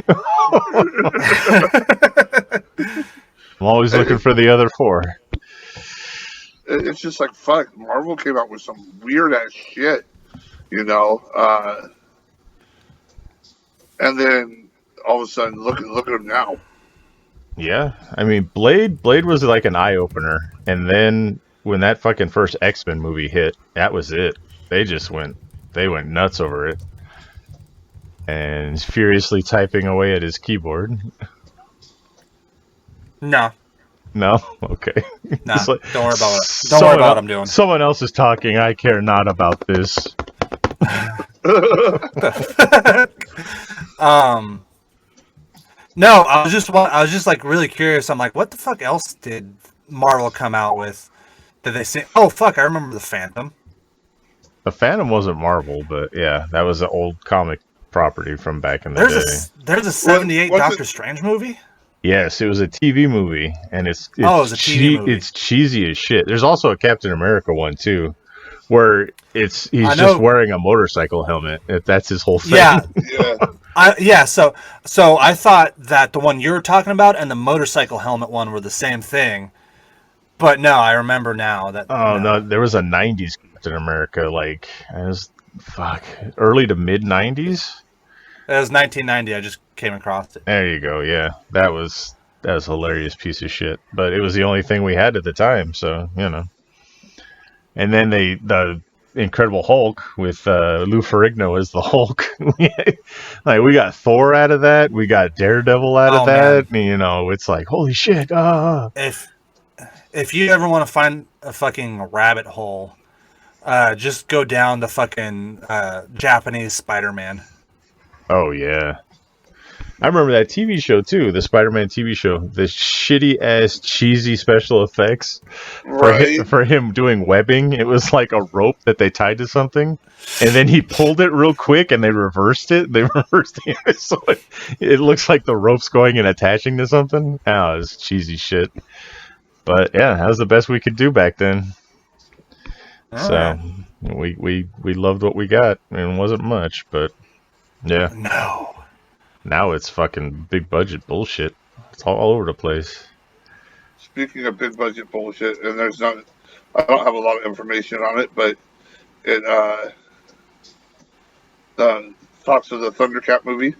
I'm always looking for the other 4. It's just like, fuck, Marvel came out with some weird ass shit, you know, and then all of a sudden, look at them now. Yeah, I mean, Blade was like an eye-opener, and then when that fucking first X-Men movie hit, that was it. They went nuts over it. And he's furiously typing away at his keyboard. No. No? Okay. Nah, like, don't worry about it. Don't worry about what I'm doing. Someone else is talking. I care not about this. No, I was just like really curious. I'm like, what the fuck else did Marvel come out with? Did they say? Oh fuck, I remember the Phantom. The Phantom wasn't Marvel, but yeah, that was an old comic property from back in the day. There's a '78 Doctor Strange movie. Yes, it was a TV movie, and it's it was a TV movie. It's cheesy as shit. There's also a Captain America one too, where he's just wearing a motorcycle helmet. That's his whole thing. Yeah. So I thought that the one you were talking about and the motorcycle helmet one were the same thing, but no, I remember now that. Oh no, there was a '90s Captain America, like it was early to mid '90s. It was 1990. I just came across it. There you go. Yeah, that was a hilarious piece of shit, but it was the only thing we had at the time, so you know. And then the Incredible Hulk with Lou Ferrigno as the Hulk. Like we got Thor out of that, we got Daredevil out of that. Man. You know, it's like holy shit. If you ever want to find a fucking rabbit hole, just go down the fucking Japanese Spider-Man. Oh yeah. I remember that TV show too, the Spider-Man TV show. The shitty ass cheesy special effects for him doing webbing. It was like a rope that they tied to something, and then he pulled it real quick, and they reversed it. So it looks like the rope's going and attaching to something. Oh, it's cheesy shit. But yeah, that was the best we could do back then. So we loved what we got. I mean, it wasn't much, but yeah. No. Now it's fucking big budget bullshit. It's all over the place. Speaking of big budget bullshit, and I don't have a lot of information on it, but it talks of the Thundercat movie.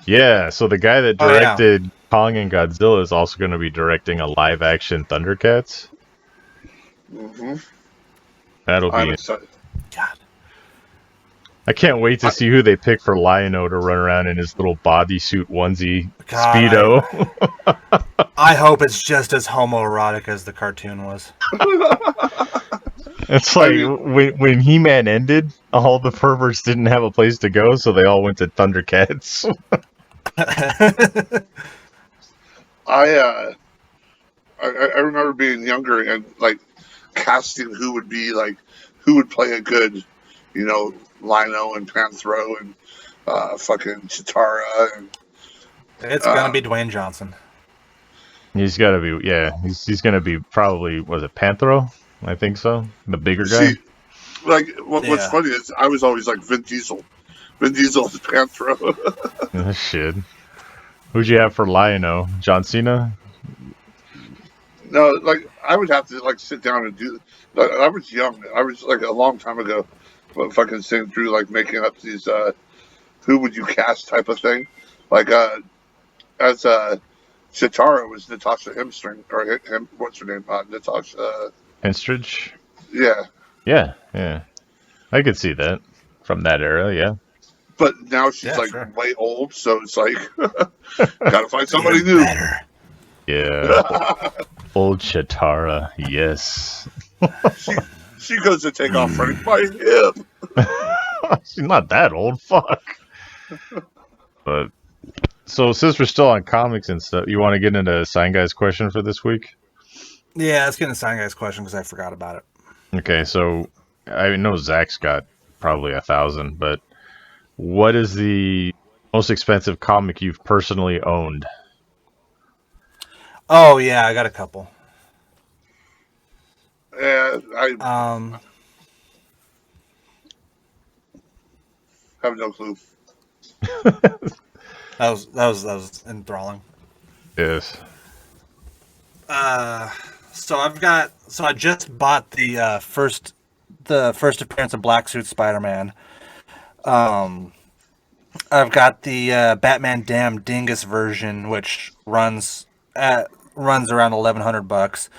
Yeah, so the guy that directed Kong and Godzilla is also going to be directing a live-action Thundercats. Mm-hmm. That'll be excited. God. I can't wait to see who they pick for Lion-O to run around in his little bodysuit onesie Speedo. I hope it's just as homoerotic as the cartoon was. It's like when He-Man ended, all the perverts didn't have a place to go, so they all went to Thundercats. I remember being younger and like casting who would play a good, you know, Lino and Panthro and fucking Chitara and it's gonna be Dwayne Johnson. He's gotta be he's gonna be probably Panthro? I think so. The bigger guy. See, like what's funny is I was always like Vin Diesel. Vin Diesel is Panthro. Oh, shit. Who'd you have for Lion-O? John Cena? No, like I would have to like sit down and do. Like, I was young. I was like a long time ago. But fucking sitting through like making up these who would you cast type of thing, like as Chitara was Natasha Hemstring or what's her name Natasha Henstridge. Yeah, I could see that from that era. Yeah, but now she's way old, so it's like gotta find somebody new. Better. Yeah, old Chitara. Yes. She goes to take off running my hip. She's not that old. Fuck. But so since we're still on comics and stuff, you want to get into Sign Guy's question for this week? Yeah, let's get into Sign Guy's question because I forgot about it. Okay, so I know Zach's got probably 1,000, but what is the most expensive comic you've personally owned? Oh yeah, I got a couple. Yeah, I have no clue. That was enthralling. Yes. So I just bought the first appearance of Black Suit Spider-Man. I've got the Batman Damn Dingus version, which runs around $1,100.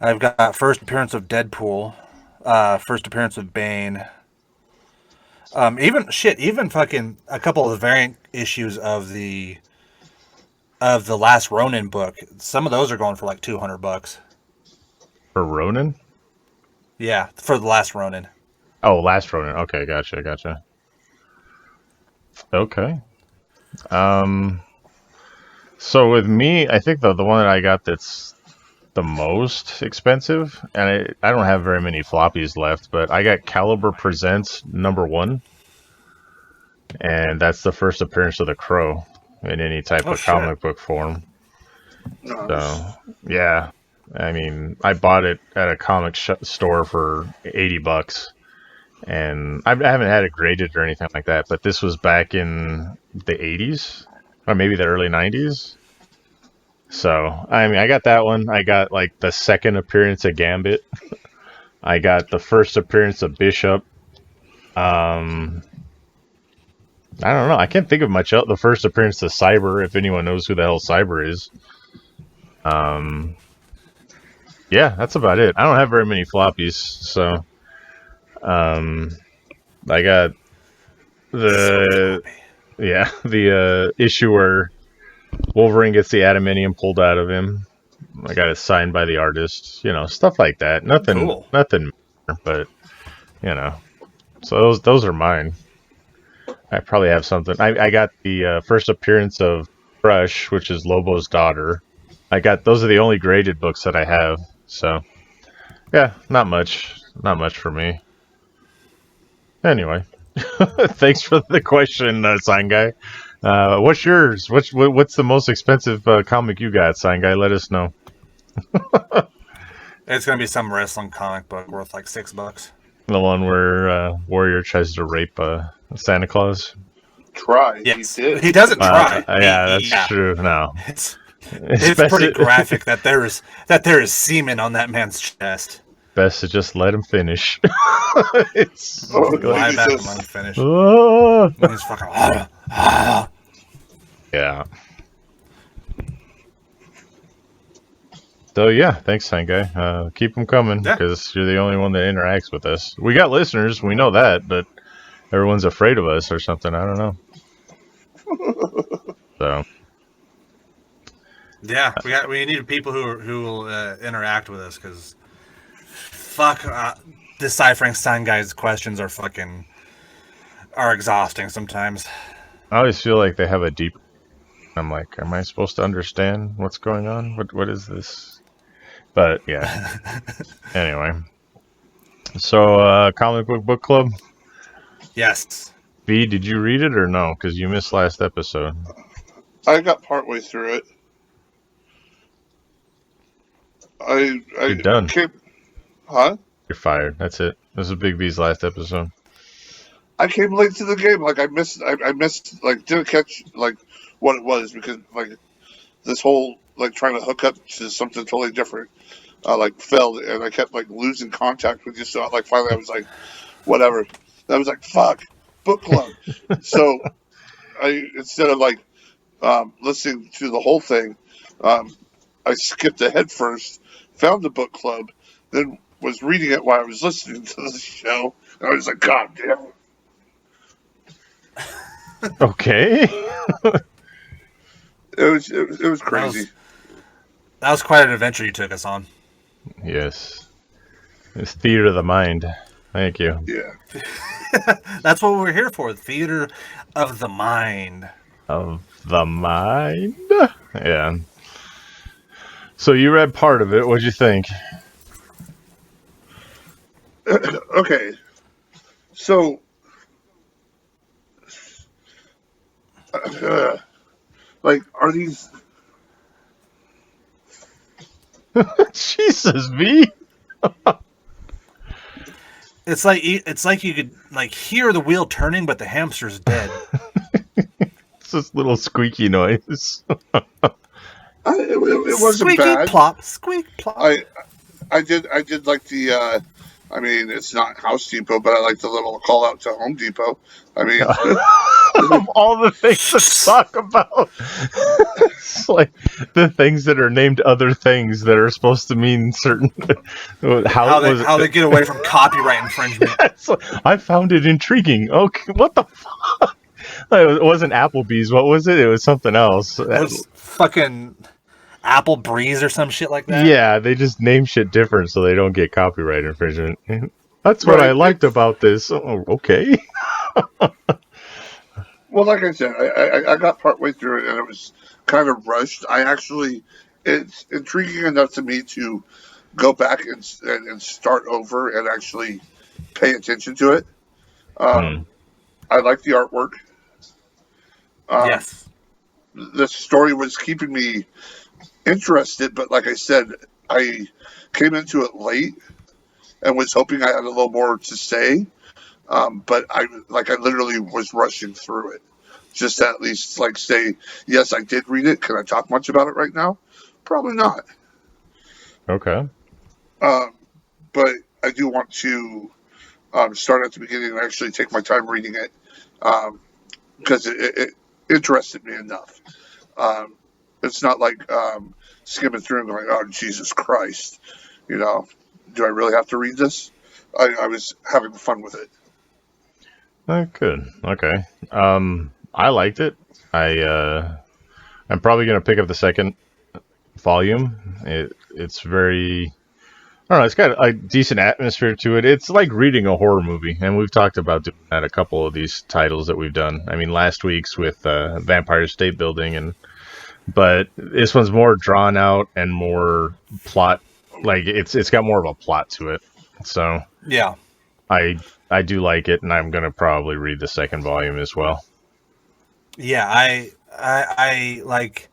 I've got first appearance of Deadpool, first appearance of Bane. Even fucking a couple of the variant issues of the Last Ronin book. Some of those are going for like $200. For Ronin? Yeah, for the Last Ronin. Oh, Last Ronin. Okay, gotcha. Okay. So with me, I think the one that I got that's the most expensive, and I don't have very many floppies left, but I got Caliber Presents #1, and that's the first appearance of the Crow in any type of comic book form. So, yeah. I mean, I bought it at a comic store for $80. And I haven't had it graded or anything like that, but this was back in the 80s, or maybe the early 90s. So, I mean, I got that one. I got, like, the second appearance of Gambit. I got the first appearance of Bishop. I don't know. I can't think of much else. The first appearance of Cyber, if anyone knows who the hell Cyber is. Yeah, that's about it. I don't have very many floppies, so... I got the issue where Wolverine gets the adamantium pulled out of him. I got it signed by the artist, stuff like that. Nothing, but so those are mine. I probably have something. I got the first appearance of Crush, which is Lobo's daughter. Those are the only graded books that I have. So yeah, not much for me. Anyway, thanks for the question, Sign Guy. What's yours? What's the most expensive comic you got, Sign Guy? Let us know. It's gonna be some wrestling comic book worth like $6. The one where Warrior tries to rape Santa Claus. Try. Yes. He did. He doesn't try. That's true. No, it's pretty graphic that there is semen on that man's chest. Best to just let him finish. It's lie back and let him finish. He's fucking. Yeah. So yeah, thanks, Sign Guy. Keep them coming because you're the only one that interacts with us. We got listeners, we know that, but everyone's afraid of us or something. I don't know. So. Yeah, we need people who will interact with us because. Fuck, deciphering Sign Guy's questions are exhausting sometimes. I always feel like they have a deep... I'm like, am I supposed to understand what's going on? What is this? But, yeah. Anyway. So, comic book club? Yes. B, did you read it or no? Because you missed last episode. I got partway through it. You're done. Huh? You're fired. That's it. This is Big B's last episode. I came late to the game. Like I missed. Like didn't catch like what it was because like this whole like trying to hook up to something totally different like failed and I kept like losing contact with you. So like finally I was like, whatever. And I was like, fuck, book club. So I instead of like listening to the whole thing, I skipped ahead first, found the book club, then was reading it while I was listening to the show, and I was like, God damn it. Okay. It was crazy. That was quite an adventure you took us on. Yes. It's theater of the mind. Thank you. Yeah. That's what we're here for. The theater of the mind. Of the mind? Yeah. So you read part of it. What'd you think? Okay. So, like, are these... Jesus, V. It's like you could like hear the wheel turning, but the hamster's dead. It's this little squeaky noise. it wasn't Squeaky bad. plop, squeak plop. I did like the... I mean, it's not House Depot, but I like the little call out to Home Depot. I mean, Of all the things to talk about, it's like the things that are named other things that are supposed to mean certain. How they get away from copyright infringement. I found it intriguing. Okay, what the fuck? It wasn't Applebee's. What was it? It was something else. It was fucking Apple Breeze or some shit like that. Yeah, they just name shit different so they don't get copyright infringement. That's what I liked about this. Oh, okay. well, like I said, I got partway through it and it was kind of rushed. It's intriguing enough to me to go back and start over and actually pay attention to it. I like the artwork. Yes. The story was keeping me interested, but like I said, I came into it late and was hoping I had a little more to say. But I literally was rushing through it. Just to at least say, yes, I did read it. Can I talk much about it right now? Probably not. Okay. But I do want to start at the beginning and actually take my time reading it because it interested me enough. It's not like skimming through and going, oh, Jesus Christ. Do I really have to read this? I was having fun with it. Good. Okay. I liked it. I'm probably going to pick up the second volume. It's very... I don't know, it's got a decent atmosphere to it. It's like reading a horror movie, and we've talked about doing that a couple of these titles that we've done. I mean, last week's with Vampire State Building, but this one's more drawn out and more plot. Like it's got more of a plot to it. So yeah, I do like it, and I'm gonna probably read the second volume as well. Yeah, I like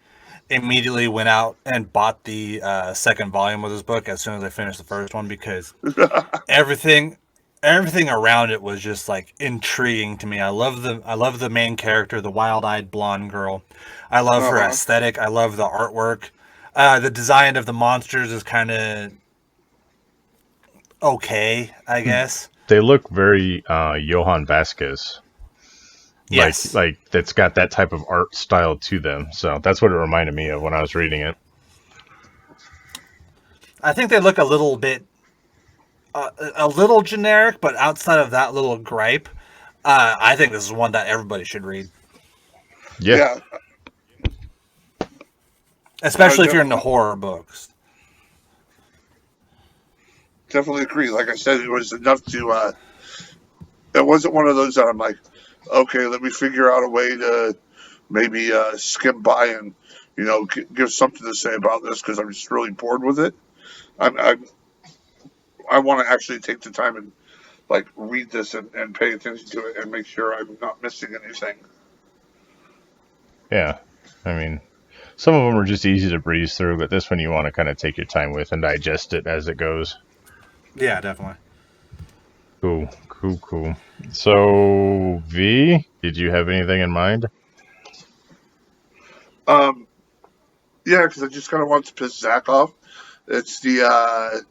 immediately went out and bought the second volume of this book as soon as I finished the first one because everything around it was just like intriguing to me. I love the main character, the wild-eyed blonde girl. I love her aesthetic. I love the artwork. The design of the monsters is kind of okay, I guess. They look very Johann Vasquez. Yes. Like that's got that type of art style to them. So that's what it reminded me of when I was reading it. I think they look a little bit, a little generic, but outside of that little gripe, I think this is one that everybody should read. Yeah. Especially if you're into horror books. Definitely agree. Like I said, it was enough to, it wasn't one of those that I'm like, okay, let me figure out a way to maybe skim by and, give something to say about this because I'm just really bored with it. I want to actually take the time and read this and pay attention to it and make sure I'm not missing anything. Yeah, I mean, some of them are just easy to breeze through, but this one you want to kind of take your time with and digest it as it goes. Yeah, definitely. Cool. So, V, did you have anything in mind? Yeah, because I just kind of want to piss Zach off. It's the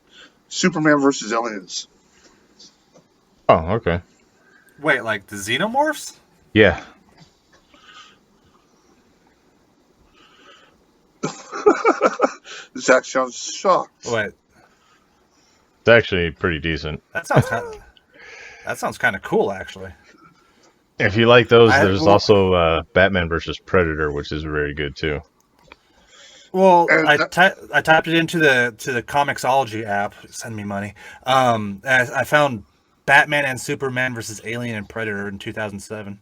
Superman versus Aliens. Oh, okay. Wait, like the Xenomorphs? Yeah. Zach sounds shocked. What? It's actually pretty decent. That sounds kind of cool, actually. If you like those, there's also Batman versus Predator, which is very good too. Well, I tapped it into the Comixology app. Send me money. I found Batman and Superman versus Alien and Predator in 2007.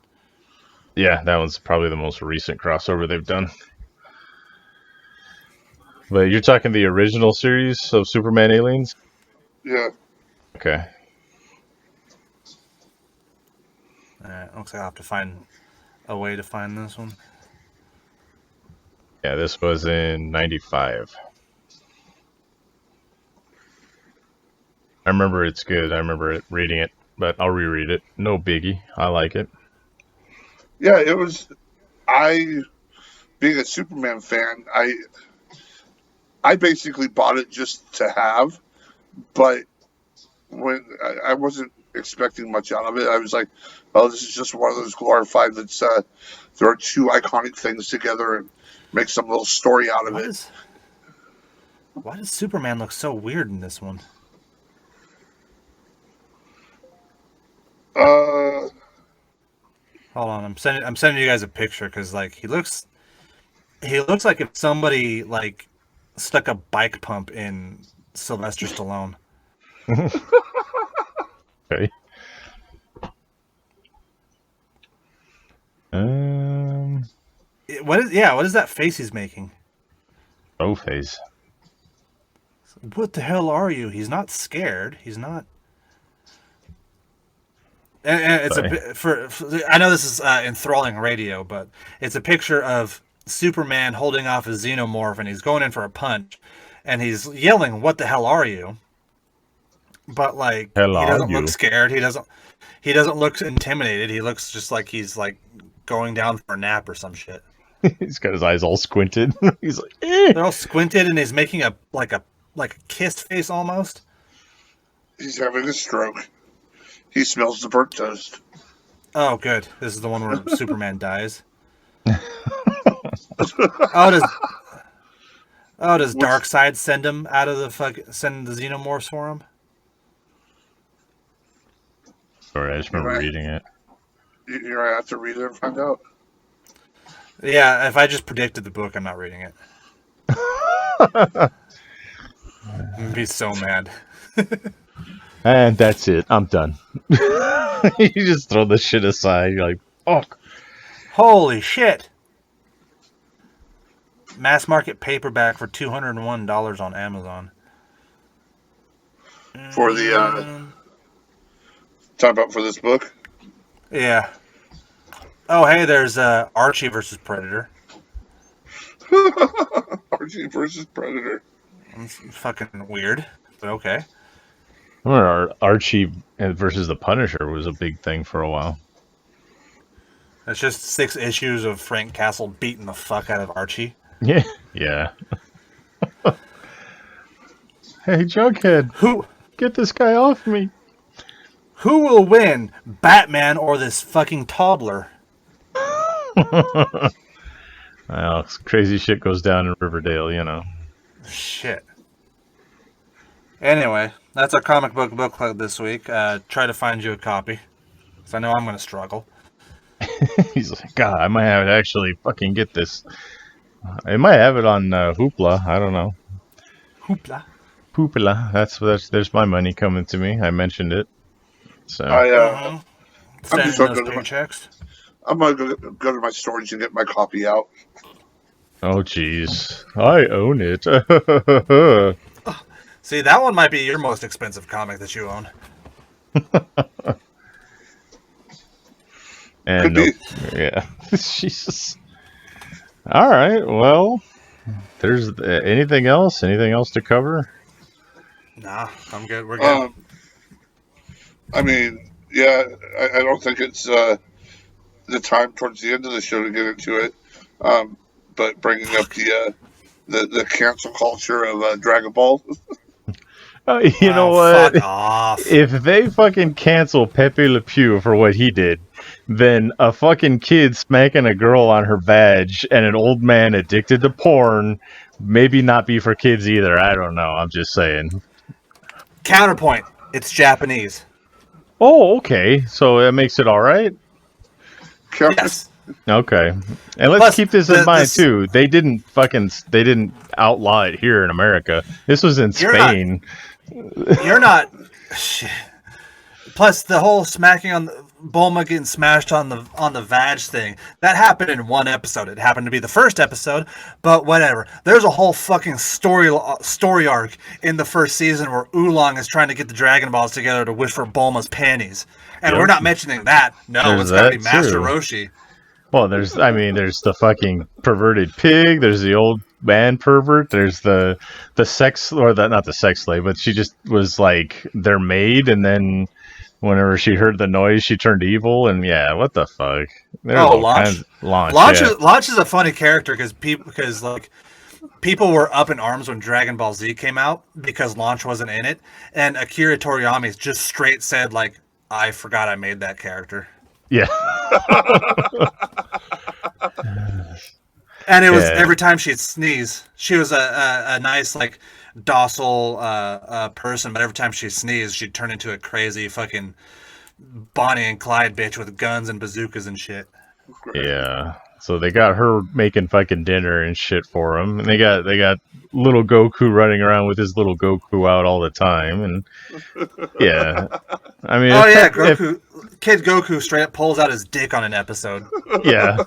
Yeah, that one's probably the most recent crossover they've done. But you're talking the original series of Superman Aliens? Yeah. Okay. Looks like I'll have to find a way to find this one. Yeah, this was in 95. I remember it's good. I remember reading it, but I'll reread it. No biggie. I like it. Yeah, it was. Being a Superman fan, I basically bought it just to have, but when I wasn't expecting much out of it, I was like, "Oh, this is just one of those glorified that's throw two iconic things together and make some little story out of it." Why does Superman look so weird in this one? Hold on, I'm sending you guys a picture because like he looks like if somebody like stuck a bike pump in Sylvester Stallone. Okay. What is that face he's making? Oh, face. What the hell are you? He's not scared. He's not. And it's I know this is enthralling radio, but it's a picture of Superman holding off a xenomorph, and he's going in for a punch, and he's yelling, "What the hell are you?" But like, he doesn't look scared. He doesn't look intimidated. He looks just like he's like going down for a nap or some shit. He's got his eyes all squinted. He's like, eh. They're all squinted, and he's making a kiss face almost. He's having a stroke. He smells the burnt toast. Oh, good. This is the one where Superman dies. Does Darkseid send him out of send the xenomorphs for him? Sorry, I just remember reading it. You're gonna have to read it and find out. Yeah, if I just predicted the book, I'm not reading it. I'd be so mad. And that's it. I'm done. You just throw the shit aside. You're like, fuck. Holy shit. Mass market paperback for $201 on Amazon. For the talk about for this book? Yeah. Oh, hey, there's Archie versus Predator. Archie versus Predator. That's fucking weird, but okay. I remember Archie versus the Punisher was a big thing for a while. It's just 6 issues of Frank Castle beating the fuck out of Archie. Yeah. Yeah. Hey, Jughead. Get this guy off me. Who will win, Batman or this fucking toddler? Well, crazy shit goes down in Riverdale, you know. Shit. Anyway, that's our comic book club this week. Try to find you a copy, because I know I'm going to struggle. He's like, God, I might have to actually fucking get this. I might have it on Hoopla. I don't know. Hoopla. There's my money coming to me. I mentioned it. So I'm just those paychecks. I'm gonna go to my storage and get my copy out. Oh jeez, I own it. See, that one might be your most expensive comic that you own. And yeah, Jesus. All right, well, there's anything else? Anything else to cover? Nah, I'm good. We're good. I mean, yeah, I don't think it's the time towards the end of the show to get into it. But bringing up the cancel culture of Dragon Ball. You know what? Fuck off. If they fucking cancel Pepe Le Pew for what he did, then a fucking kid smacking a girl on her vag and an old man addicted to porn maybe not be for kids either. I don't know. I'm just saying. Counterpoint. It's Japanese. Oh, okay. So that makes it all right? Yes. Okay. And let's keep this in mind, too. They didn't outlaw it here in America. This was in Spain. You're not... Plus, Plus, the whole smacking on Bulma getting smashed on the vag thing, that happened in one episode. It happened to be the first episode, but whatever. There's a whole fucking story arc in the first season where Oolong is trying to get the Dragon Balls together to wish for Bulma's panties. And we're not mentioning that. No, it's got to be Master Roshi. Well, there's the fucking perverted pig. There's the old man pervert. There's the sex, or not the sex slave, but she just was like their maid, and then whenever she heard the noise, she turned evil. And yeah, what the fuck? Launch. Yeah. Launch is a funny character because people were up in arms when Dragon Ball Z came out because Launch wasn't in it, and Akira Toriyama just straight said like, "I forgot I made that character." Yeah. And it was every time she'd sneeze, she was a nice, like, docile person, but every time she sneezed, she'd turn into a crazy fucking Bonnie and Clyde bitch with guns and bazookas and shit. Yeah. So they got her making fucking dinner and shit for him, and they got little Goku running around with his little Goku out all the time, and yeah, I mean, Kid Goku straight up pulls out his dick on an episode. Yeah.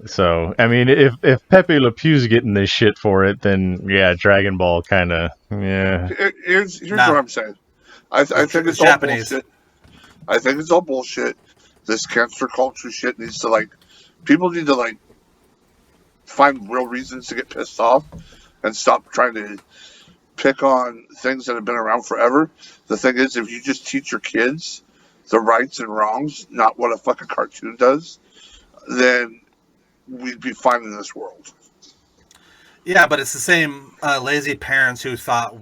So I mean, if Pepe Le Pew's getting this shit for it, then yeah, Dragon Ball kind of Here's what I'm saying. I think it's all bullshit. I think it's all bullshit. This cancer culture shit needs to people need to find real reasons to get pissed off and stop trying to pick on things that have been around forever. The thing is, if you just teach your kids the rights and wrongs, not what a fucking cartoon does, then we'd be fine in this world. Yeah, but it's the same lazy parents who thought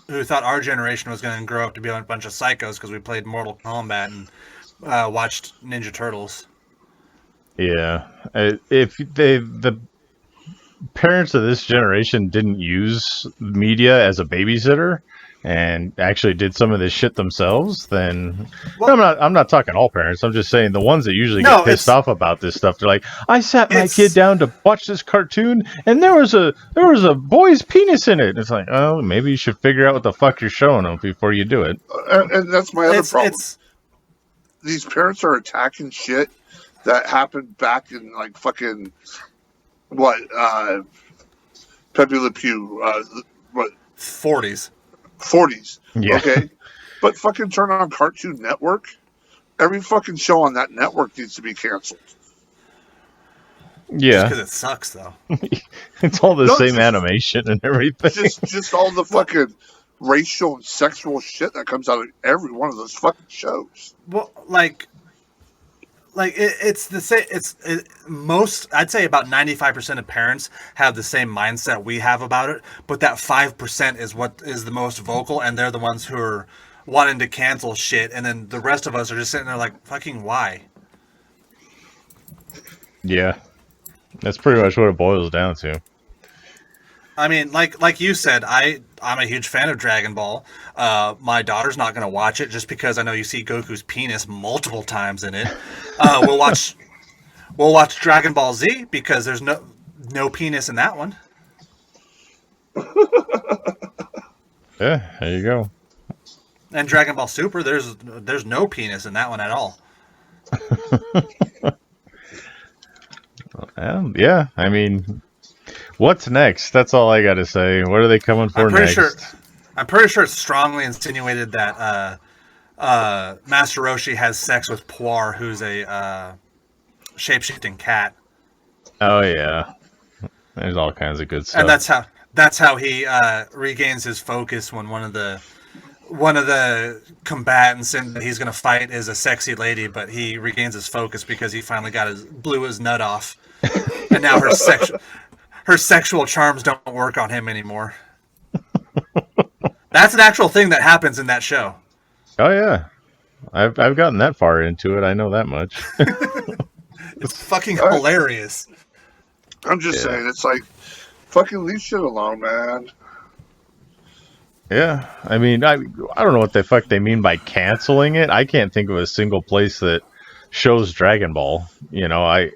our generation was going to grow up to be a bunch of psychos because we played Mortal Kombat and watched Ninja Turtles. Yeah, if the parents of this generation didn't use media as a babysitter and actually did some of this shit themselves, then I'm not talking all parents. I'm just saying the ones that usually get pissed off about this stuff. They're like, I sat my kid down to watch this cartoon, and there was a boy's penis in it. And it's like, oh, maybe you should figure out what the fuck you're showing them before you do it. And that's my other problem. These parents are attacking shit that happened back in fucking Pepe Le Pew 40s. Yeah. Okay, but fucking turn on Cartoon Network. Every fucking show on that network needs to be canceled. Yeah, because it sucks though. It's all the same animation and everything. Just all the fucking racial and sexual shit that comes out of every one of those fucking shows. Well, it's the same. Most, I'd say about 95% of parents have the same mindset we have about it, but that 5% is what is the most vocal, and they're the ones who are wanting to cancel shit, and then the rest of us are just sitting there like, fucking why? Yeah, that's pretty much what it boils down to. I mean, like you said, I'm a huge fan of Dragon Ball. My daughter's not going to watch it just because I know you see Goku's penis multiple times in it. We'll watch Dragon Ball Z because there's no penis in that one. Yeah, there you go. And Dragon Ball Super, there's no penis in that one at all. Yeah, I mean, what's next? That's all I got to say. What are they coming for next? I'm pretty sure it's strongly insinuated that Master Roshi has sex with Poir, who's a shape-shifting cat. Oh yeah, there's all kinds of good stuff. And that's how he regains his focus when one of the combatants that he's going to fight is a sexy lady, but he regains his focus because he finally blew his nut off, and now her sexual charms don't work on him anymore. That's an actual thing that happens in that show. Oh yeah, I've gotten that far into it. I know that much. It's fucking hilarious. I'm just saying, it's like, fucking leave shit alone, man. Yeah, I mean, I don't know what the fuck they mean by canceling it. I can't think of a single place that shows Dragon Ball. You know,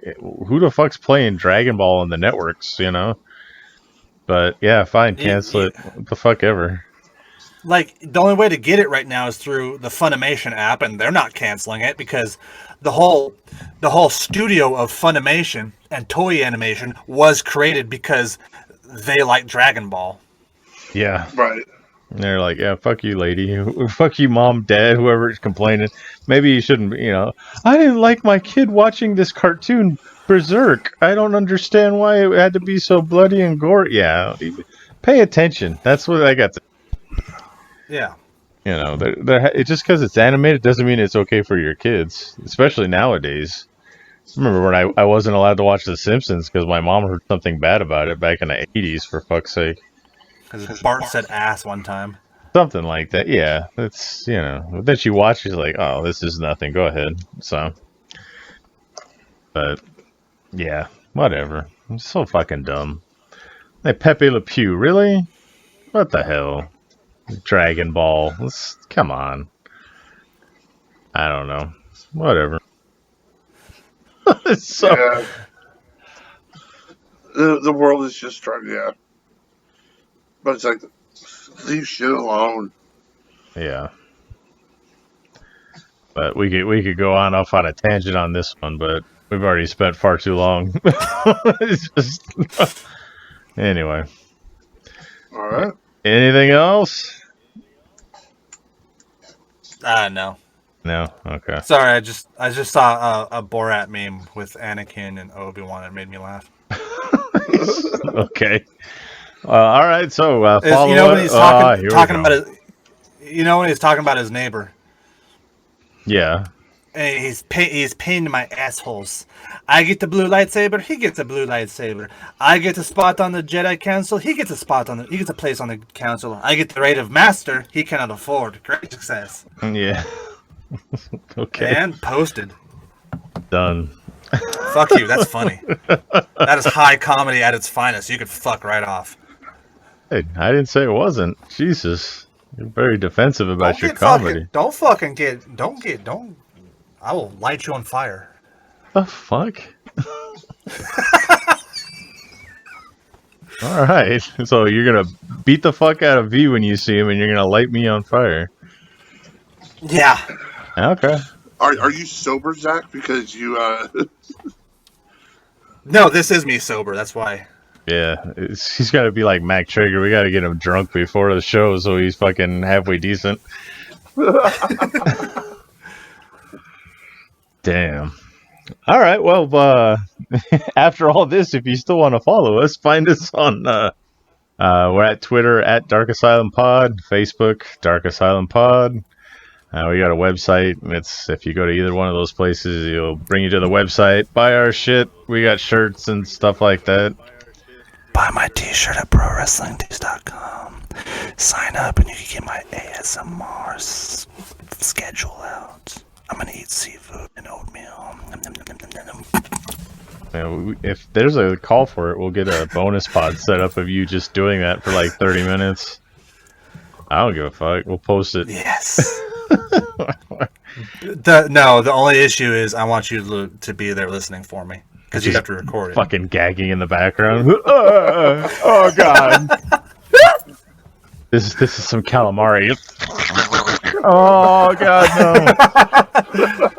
who the fuck's playing Dragon Ball on the networks? You know, but yeah, fine, cancel it. What the fuck ever. like the only way to get it right now is through the Funimation app, and they're not canceling it because the whole studio of Funimation and Toei Animation was created because they like Dragon Ball. Yeah. Right. And they're like, yeah, fuck you, lady. Fuck you, mom, dad, whoever's complaining. Maybe you shouldn't, I didn't like my kid watching this cartoon Berserk. I don't understand why it had to be so bloody and gory. Yeah, pay attention. That's what I got to. Yeah. Just because it's animated doesn't mean it's okay for your kids, especially nowadays. I remember when I wasn't allowed to watch The Simpsons because my mom heard something bad about it back in the 80s, for fuck's sake. Because Bart said ass one time. Something like that, yeah. That's, But then she watched, she's like, oh, this is nothing. Go ahead. So, but, yeah, whatever. I'm so fucking dumb. Hey, Pepe Le Pew, really? What the hell? Dragon Ball. Come on. I don't know. Whatever. Yeah. The world is just trying, yeah. But it's like, leave shit alone. Yeah. But we could go off on a tangent on this one, but we've already spent far too long. Anyway. All right. Anything else? No. No? Okay. Sorry, I just saw a Borat meme with Anakin and Obi-Wan. It made me laugh. Okay. All right, so follow you know when he's talking about it. when he's talking about his neighbor. Yeah. And he's painting my assholes. I get the blue lightsaber. He gets a blue lightsaber. I get a spot on the Jedi Council. He gets a place on the council. I get the rate of master. He cannot afford. Great success. Yeah. Okay. And posted. Done. Fuck you. That's funny. That is high comedy at its finest. You could fuck right off. Hey, I didn't say it wasn't. Jesus. You're very defensive about your comedy. Don't. I will light you on fire. The fuck? All right. So you're going to beat the fuck out of V when you see him, and you're going to light me on fire. Yeah. Okay. Are you sober, Zach? Because you... No, this is me sober. That's why. Yeah, he's got to be like Mac Traeger. We got to get him drunk before the show so he's fucking halfway decent. Damn. All right, well, after all this, if you still want to follow us, find us on, we're at Twitter, at Dark Asylum Pod, Facebook, Dark Asylum Pod. We got a website. If you go to either one of those places, it'll bring you to the website. Buy our shit. We got shirts and stuff like that. Buy my t-shirt at ProWrestlingTees.com. Sign up and you can get my ASMR schedule out. I'm going to eat seafood and oatmeal. If there's a call for it, we'll get a bonus pod set up of you just doing that for like 30 minutes. I don't give a fuck. We'll post it. Yes. The only issue is I want you to be there listening for me. Because you have to record it. Fucking gagging in the background. Oh, God. This is some calamari. Oh, God, no.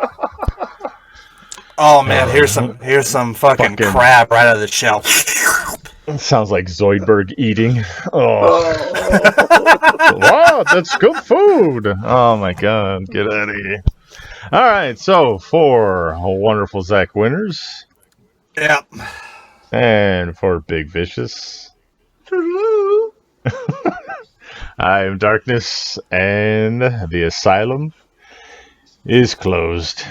Oh, man, here's some fucking crab right out of the shell. It sounds like Zoidberg eating. Oh. Wow, that's good food. Oh, my God. Get out of here. All right, so for wonderful Zach Winters. Yep. And for Big Vicious. I am Darkness, and the asylum is closed.